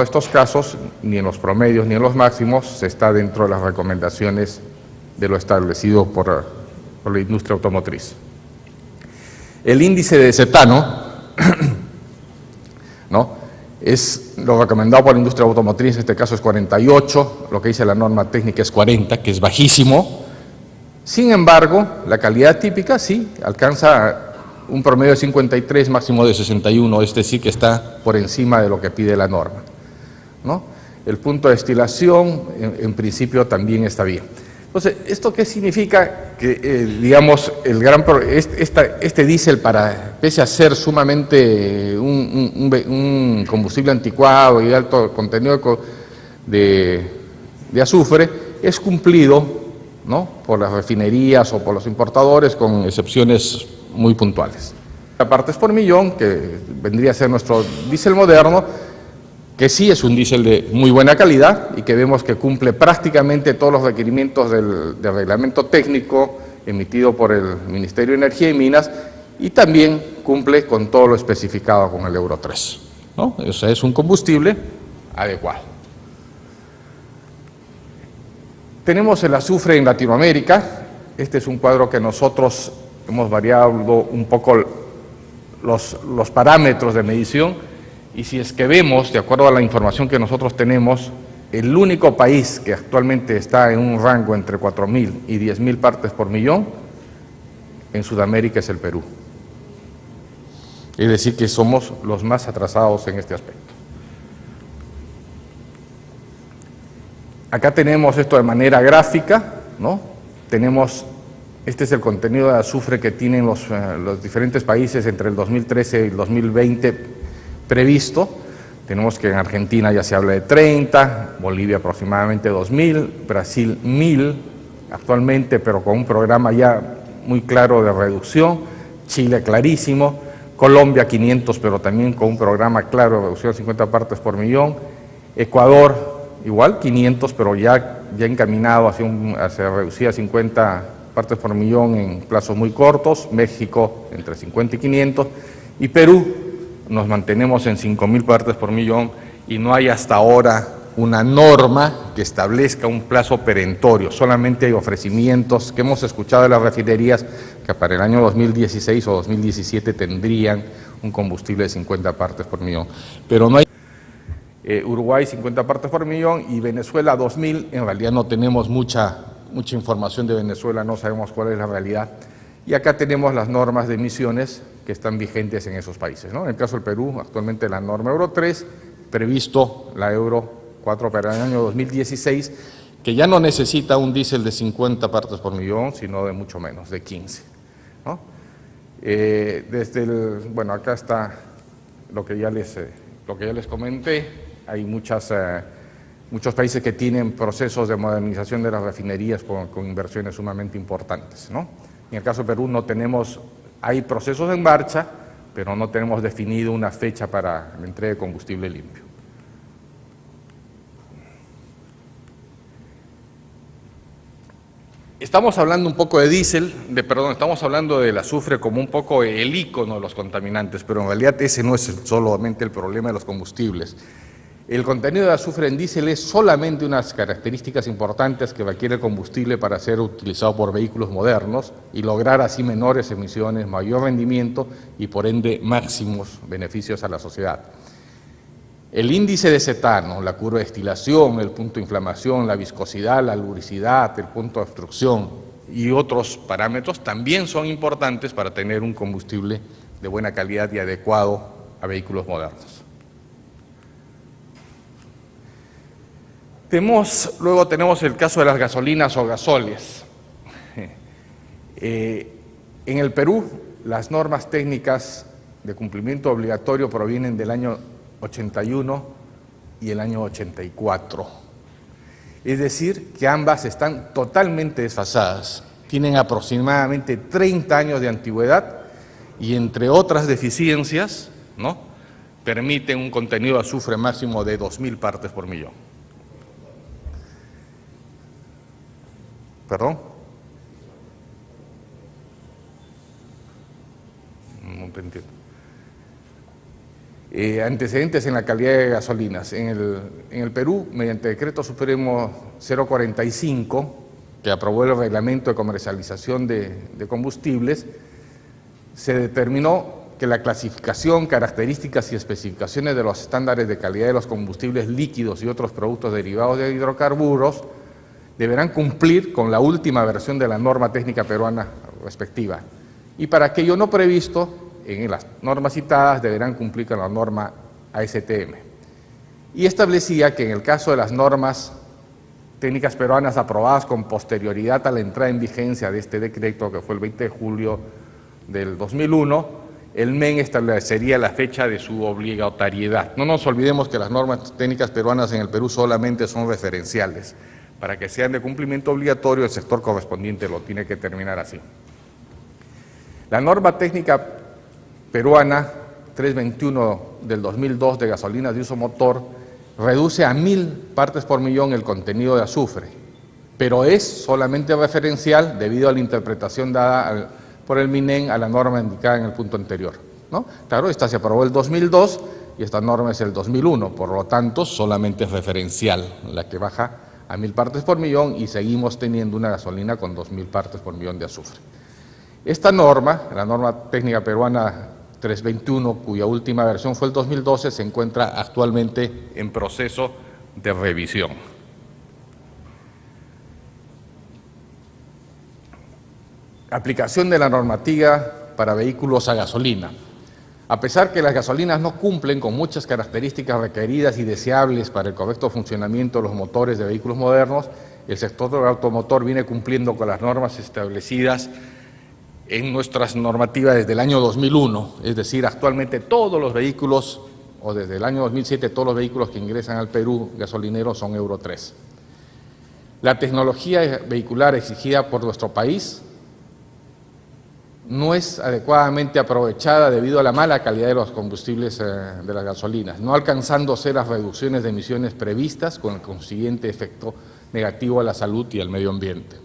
estos casos, ni en los promedios ni en los máximos, se está dentro de las recomendaciones de lo establecido por la industria automotriz. El índice de cetano, ¿no?, es lo recomendado por la industria automotriz, en este caso es 48, lo que dice la norma técnica es 40, que es bajísimo. Sin embargo, la calidad típica sí alcanza un promedio de 53, máximo de 61, es decir, que está por encima de lo que pide la norma, ¿no? El punto de destilación, en principio, también está bien. Entonces, ¿esto qué significa? Que, digamos, este diésel, pese a ser sumamente un combustible anticuado y de alto contenido de azufre, es cumplido, ¿no?, por las refinerías o por los importadores, con excepciones muy puntuales. Partes por millón, que vendría a ser nuestro diésel moderno, que sí es un diésel de muy buena calidad y que vemos que cumple prácticamente todos los requerimientos del reglamento técnico emitido por el Ministerio de Energía y Minas, y también cumple con todo lo especificado con el Euro 3, ¿no? O sea, es un combustible adecuado. Tenemos el azufre en Latinoamérica. Este es un cuadro que nosotros hemos variado un poco los parámetros de medición. Y si es que vemos, de acuerdo a la información que nosotros tenemos, el único país que actualmente está en un rango entre 4.000 y 10.000 partes por millón en Sudamérica es el Perú. Es decir, que somos los más atrasados en este aspecto. Acá tenemos esto de manera gráfica, ¿no? Este es el contenido de azufre que tienen los diferentes países entre el 2013 y el 2020 previsto. Tenemos que en Argentina ya se habla de 30, Bolivia aproximadamente 2.000, Brasil 1.000 actualmente, pero con un programa ya muy claro de reducción, Chile clarísimo, Colombia 500, pero también con un programa claro de reducción de 50 partes por millón, Ecuador igual 500, pero ya encaminado hacia reducir a 50 partes por millón en plazos muy cortos, México entre 50 y 500, y Perú nos mantenemos en 5.000 partes por millón, y no hay hasta ahora una norma que establezca un plazo perentorio. Solamente hay ofrecimientos que hemos escuchado de las refinerías que para el año 2016 o 2017 tendrían un combustible de 50 partes por millón. Pero no hay. Uruguay 50 partes por millón y Venezuela 2.000. En realidad no tenemos mucha información de Venezuela, no sabemos cuál es la realidad. Y acá tenemos las normas de emisiones que están vigentes en esos países, ¿no? En el caso del Perú, actualmente la norma Euro 3, previsto la Euro 4 para el año 2016, que ya no necesita un diésel de 50 partes por millón, sino de mucho menos, de 15, ¿no? Bueno, acá está lo que ya les comenté. Hay muchos países que tienen procesos de modernización de las refinerías con inversiones sumamente importantes, ¿no? En el caso de Perú no tenemos, hay procesos en marcha, pero no tenemos definido una fecha para la entrega de combustible limpio. Estamos hablando un poco de diésel, estamos hablando del azufre como un poco el ícono de los contaminantes, pero en realidad ese no es solamente el problema de los combustibles. El contenido de azufre en diésel es solamente unas características importantes que requiere el combustible para ser utilizado por vehículos modernos y lograr así menores emisiones, mayor rendimiento y por ende máximos beneficios a la sociedad. El índice de cetano, la curva de destilación, el punto de inflamación, la viscosidad, la lubricidad, el punto de obstrucción y otros parámetros también son importantes para tener un combustible de buena calidad y adecuado a vehículos modernos. Luego tenemos el caso de las gasolinas o gasóleos. En el Perú, las normas técnicas de cumplimiento obligatorio provienen del año 81 y el año 84. Es decir, que ambas están totalmente desfasadas. Tienen aproximadamente 30 años de antigüedad y, entre otras deficiencias, ¿no?, permiten un contenido de azufre máximo de 2.000 partes por millón. ¿Perdón? No te entiendo. Antecedentes en la calidad de gasolinas. En el Perú, mediante Decreto Supremo 045, que aprobó el Reglamento de Comercialización de Combustibles, se determinó que la clasificación, características y especificaciones de los estándares de calidad de los combustibles líquidos y otros productos derivados de hidrocarburos deberán cumplir con la última versión de la norma técnica peruana respectiva. Y para aquello no previsto en las normas citadas deberán cumplir con la norma ASTM. Y establecía que en el caso de las normas técnicas peruanas aprobadas con posterioridad a la entrada en vigencia de este decreto, que fue el 20 de julio del 2001, el MEN establecería la fecha de su obligatoriedad. No nos olvidemos que las normas técnicas peruanas en el Perú solamente son referenciales. Para que sean de cumplimiento obligatorio, el sector correspondiente lo tiene que terminar así. La norma técnica peruana 321 del 2002 de gasolinas de uso motor reduce a 1000 partes por millón el contenido de azufre, pero es solamente referencial debido a la interpretación dada por el MINEN a la norma indicada en el punto anterior, ¿no? Claro, esta se aprobó el 2002 y esta norma es el 2001, por lo tanto solamente es referencial, la que baja a 1000 partes por millón y seguimos teniendo una gasolina con 2000 partes por millón de azufre. Esta norma, la norma técnica peruana 321, cuya última versión fue el 2012, se encuentra actualmente en proceso de revisión. Aplicación de la normativa para vehículos a gasolina. A pesar que las gasolinas no cumplen con muchas características requeridas y deseables para el correcto funcionamiento de los motores de vehículos modernos, el sector del automotor viene cumpliendo con las normas establecidas en nuestras normativas desde el año 2001, es decir, actualmente todos los vehículos, o desde el año 2007, todos los vehículos que ingresan al Perú gasolineros son Euro 3. La tecnología vehicular exigida por nuestro país no es adecuadamente aprovechada debido a la mala calidad de los combustibles de las gasolinas, no alcanzándose las reducciones de emisiones previstas con el consiguiente efecto negativo a la salud y al medio ambiente.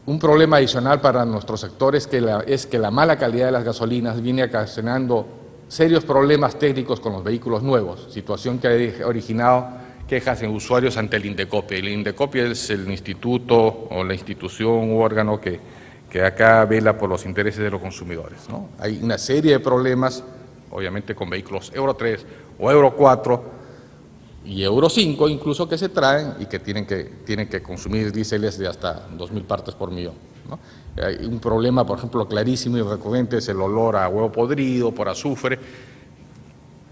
Un problema adicional para nuestro sector es que la mala calidad de las gasolinas viene ocasionando serios problemas técnicos con los vehículos nuevos, situación que ha originado quejas en usuarios ante el INDECOPE. El INDECOPE es el instituto o la institución u órgano que acá vela por los intereses de los consumidores, ¿no? Hay una serie de problemas, obviamente con vehículos Euro 3 o Euro 4 y Euro 5 incluso, que se traen y que tienen que consumir diéseles de hasta 2000 partes por millón, ¿no? Hay un problema, por ejemplo, clarísimo y recurrente es el olor a huevo podrido por azufre,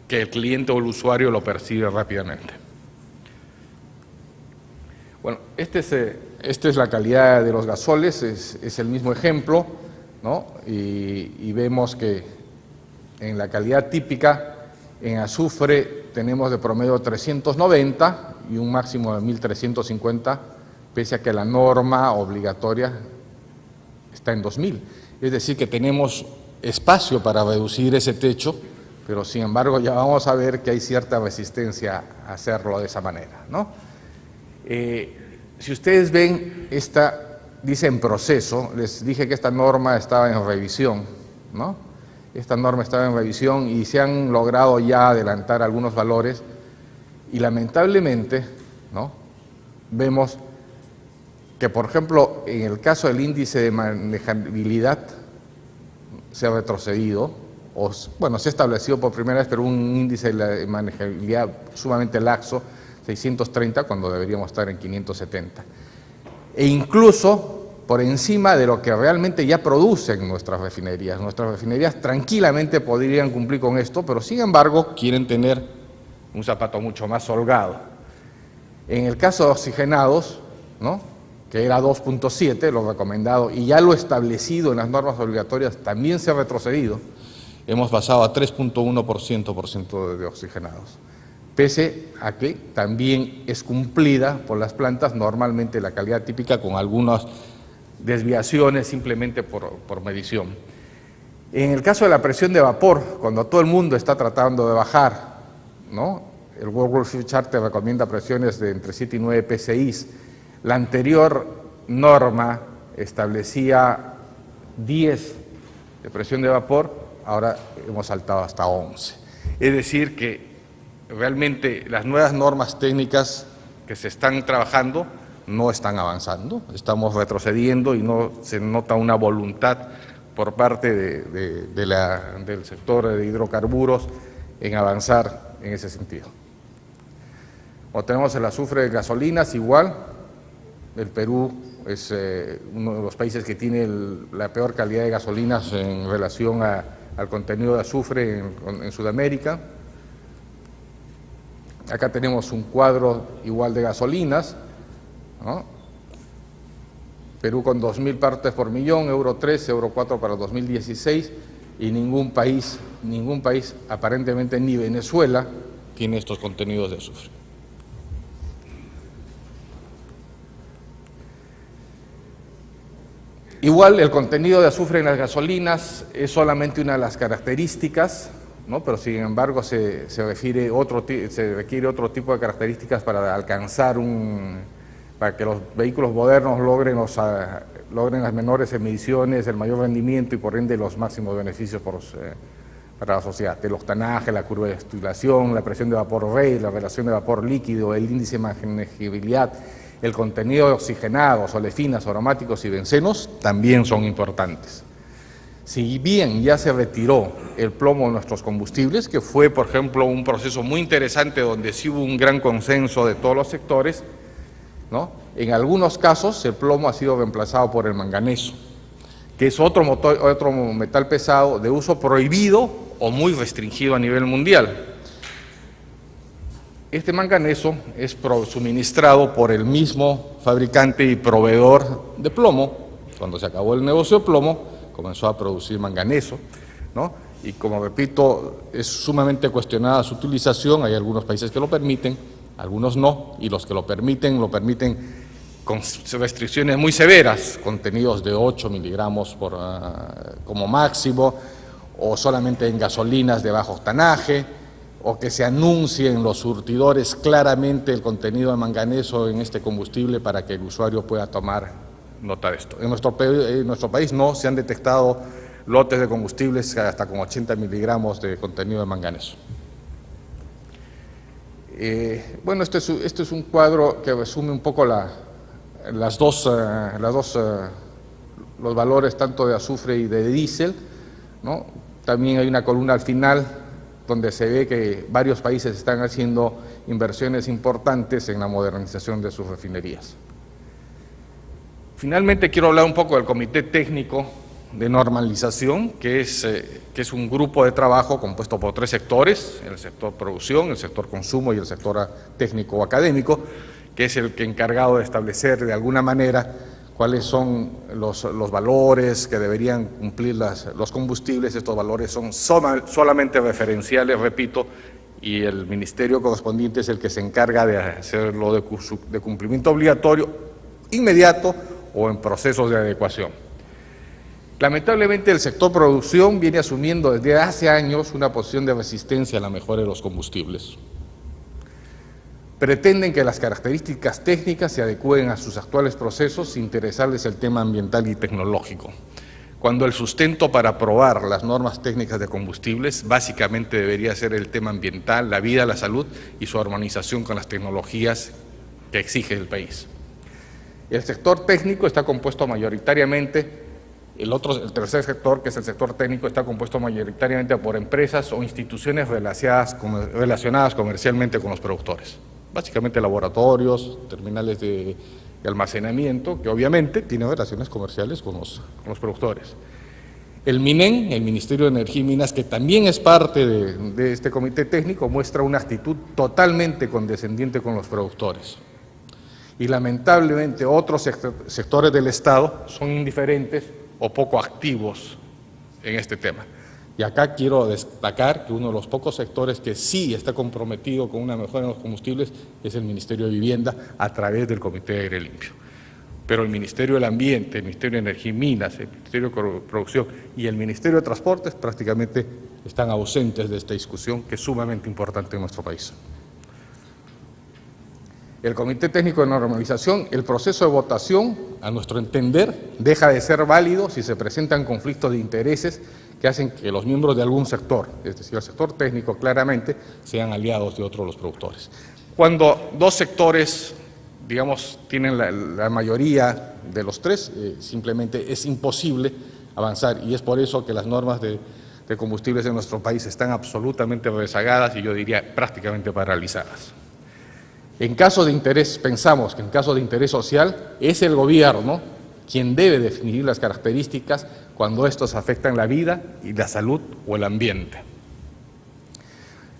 que el cliente o el usuario lo percibe rápidamente. Bueno, esta es la calidad de los gasoles, es el mismo ejemplo, ¿no? Y vemos que en la calidad típica, en azufre tenemos de promedio 390 y un máximo de 1350, pese a que la norma obligatoria está en 2000. Es decir, que tenemos espacio para reducir ese techo, pero sin embargo ya vamos a ver que hay cierta resistencia a hacerlo de esa manera, ¿no? Si ustedes ven, dice en proceso, les dije que esta norma estaba en revisión, ¿no? Esta norma estaba en revisión y se han logrado ya adelantar algunos valores y lamentablemente, ¿no?, vemos que, por ejemplo, en el caso del índice de manejabilidad se ha retrocedido, bueno, se ha establecido por primera vez, pero un índice de manejabilidad sumamente laxo, 630, cuando deberíamos estar en 570. E incluso por encima de lo que realmente ya producen nuestras refinerías. Nuestras refinerías tranquilamente podrían cumplir con esto, pero sin embargo quieren tener un zapato mucho más holgado. En el caso de oxigenados, ¿no?, que era 2.7, lo recomendado, y ya lo establecido en las normas obligatorias también se ha retrocedido. Hemos pasado a 3.1% de oxigenados, pese a que también es cumplida por las plantas normalmente la calidad típica con algunas desviaciones simplemente por medición. En el caso de la presión de vapor, cuando todo el mundo está tratando de bajar, ¿no?, el World Fuel Charter recomienda presiones de entre 7 y 9 PSI, La anterior norma establecía 10 de presión de vapor, ahora hemos saltado hasta 11. Es decir que realmente las nuevas normas técnicas que se están trabajando no están avanzando, estamos retrocediendo y no se nota una voluntad por parte del sector de hidrocarburos en avanzar en ese sentido. O tenemos el azufre de gasolinas, igual, el Perú es uno de los países que tiene la peor calidad de gasolinas en relación al contenido de azufre en Sudamérica. Acá tenemos un cuadro igual de gasolinas, ¿no? Perú con 2.000 partes por millón, Euro 3, Euro 4 para 2016, y ningún país, aparentemente ni Venezuela, tiene estos contenidos de azufre. Igual el contenido de azufre en las gasolinas es solamente una de las características, ¿no? Pero sin embargo se requiere otro tipo de características para alcanzar para que los vehículos modernos logren las menores emisiones, el mayor rendimiento y por ende los máximos beneficios para la sociedad. El octanaje, la curva de destilación, la presión de vapor rey, la relación de vapor líquido, el índice de manejabilidad, el contenido de oxigenados, olefinas, aromáticos y bencenos también son importantes. Si bien ya se retiró el plomo de nuestros combustibles, que fue, por ejemplo, un proceso muy interesante donde sí hubo un gran consenso de todos los sectores, ¿no? En algunos casos el plomo ha sido reemplazado por el manganeso, que es otro metal pesado de uso prohibido o muy restringido a nivel mundial. Este manganeso es suministrado por el mismo fabricante y proveedor de plomo. Cuando se acabó el negocio de plomo, comenzó a producir manganeso, ¿no? Y como repito, es sumamente cuestionada su utilización. Hay algunos países que lo permiten, algunos no, y los que lo permiten con restricciones muy severas, contenidos de 8 miligramos como máximo, o solamente en gasolinas de bajo octanaje, o que se anuncie en los surtidores claramente el contenido de manganeso en este combustible para que el usuario pueda tomar nota de esto. En nuestro país no se han detectado lotes de combustibles hasta con 80 miligramos de contenido de manganeso. Bueno, este es un cuadro que resume un poco los valores tanto de azufre y de diésel, ¿no? También hay una columna al final donde se ve que varios países están haciendo inversiones importantes en la modernización de sus refinerías. Finalmente quiero hablar un poco del Comité Técnico de Normalización, que es un grupo de trabajo compuesto por 3 sectores, el sector producción, el sector consumo y el sector técnico o académico, que es el que encargado de establecer de alguna manera cuáles son los valores que deberían cumplir los combustibles. Estos valores son solamente referenciales, repito, y el ministerio correspondiente es el que se encarga de hacerlo de cumplimiento obligatorio inmediato o en procesos de adecuación. Lamentablemente el sector producción viene asumiendo desde hace años una posición de resistencia a la mejora de los combustibles. Pretenden que las características técnicas se adecúen a sus actuales procesos sin interesarles el tema ambiental y tecnológico, cuando el sustento para aprobar las normas técnicas de combustibles básicamente debería ser el tema ambiental, la vida, la salud y su armonización con las tecnologías que exige el país. El sector técnico está compuesto mayoritariamente, el tercer sector, que es el sector técnico, está compuesto mayoritariamente por empresas o instituciones relacionadas comercialmente con los productores. Básicamente laboratorios, terminales de almacenamiento, que obviamente tienen relaciones comerciales con los productores. El MINEN, el Ministerio de Energía y Minas, que también es parte de este comité técnico, muestra una actitud totalmente condescendiente con los productores. Y lamentablemente otros sectores del Estado son indiferentes o poco activos en este tema. Y acá quiero destacar que uno de los pocos sectores que sí está comprometido con una mejora en los combustibles es el Ministerio de Vivienda a través del Comité de Aire Limpio. Pero el Ministerio del Ambiente, el Ministerio de Energía y Minas, el Ministerio de Producción y el Ministerio de Transportes prácticamente están ausentes de esta discusión que es sumamente importante en nuestro país. el Comité Técnico de Normalización, el proceso de votación, a nuestro entender, deja de ser válido si se presentan conflictos de intereses que hacen que los miembros de algún sector, es decir, el sector técnico claramente, sean aliados de otros de los productores. Cuando dos sectores, digamos, tienen la mayoría de los tres, simplemente es imposible avanzar, y es por eso que las normas de combustibles en nuestro país están absolutamente rezagadas y yo diría prácticamente paralizadas. En caso de interés, pensamos que en caso de interés social es el gobierno quien debe definir las características cuando estos afectan la vida y la salud o el ambiente.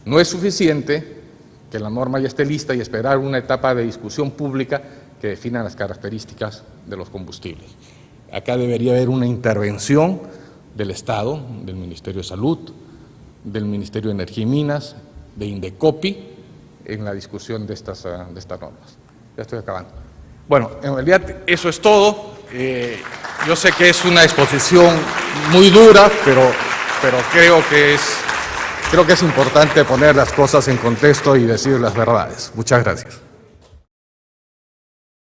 No es suficiente que la norma ya esté lista y esperar una etapa de discusión pública que defina las características de los combustibles. Acá debería haber una intervención del Estado, del Ministerio de Salud, del Ministerio de Energía y Minas, de Indecopi, en la discusión de estas normas. Ya estoy acabando. Bueno, en realidad eso es todo. Yo sé que es una exposición muy dura, pero creo que es importante poner las cosas en contexto y decir las verdades. Muchas gracias.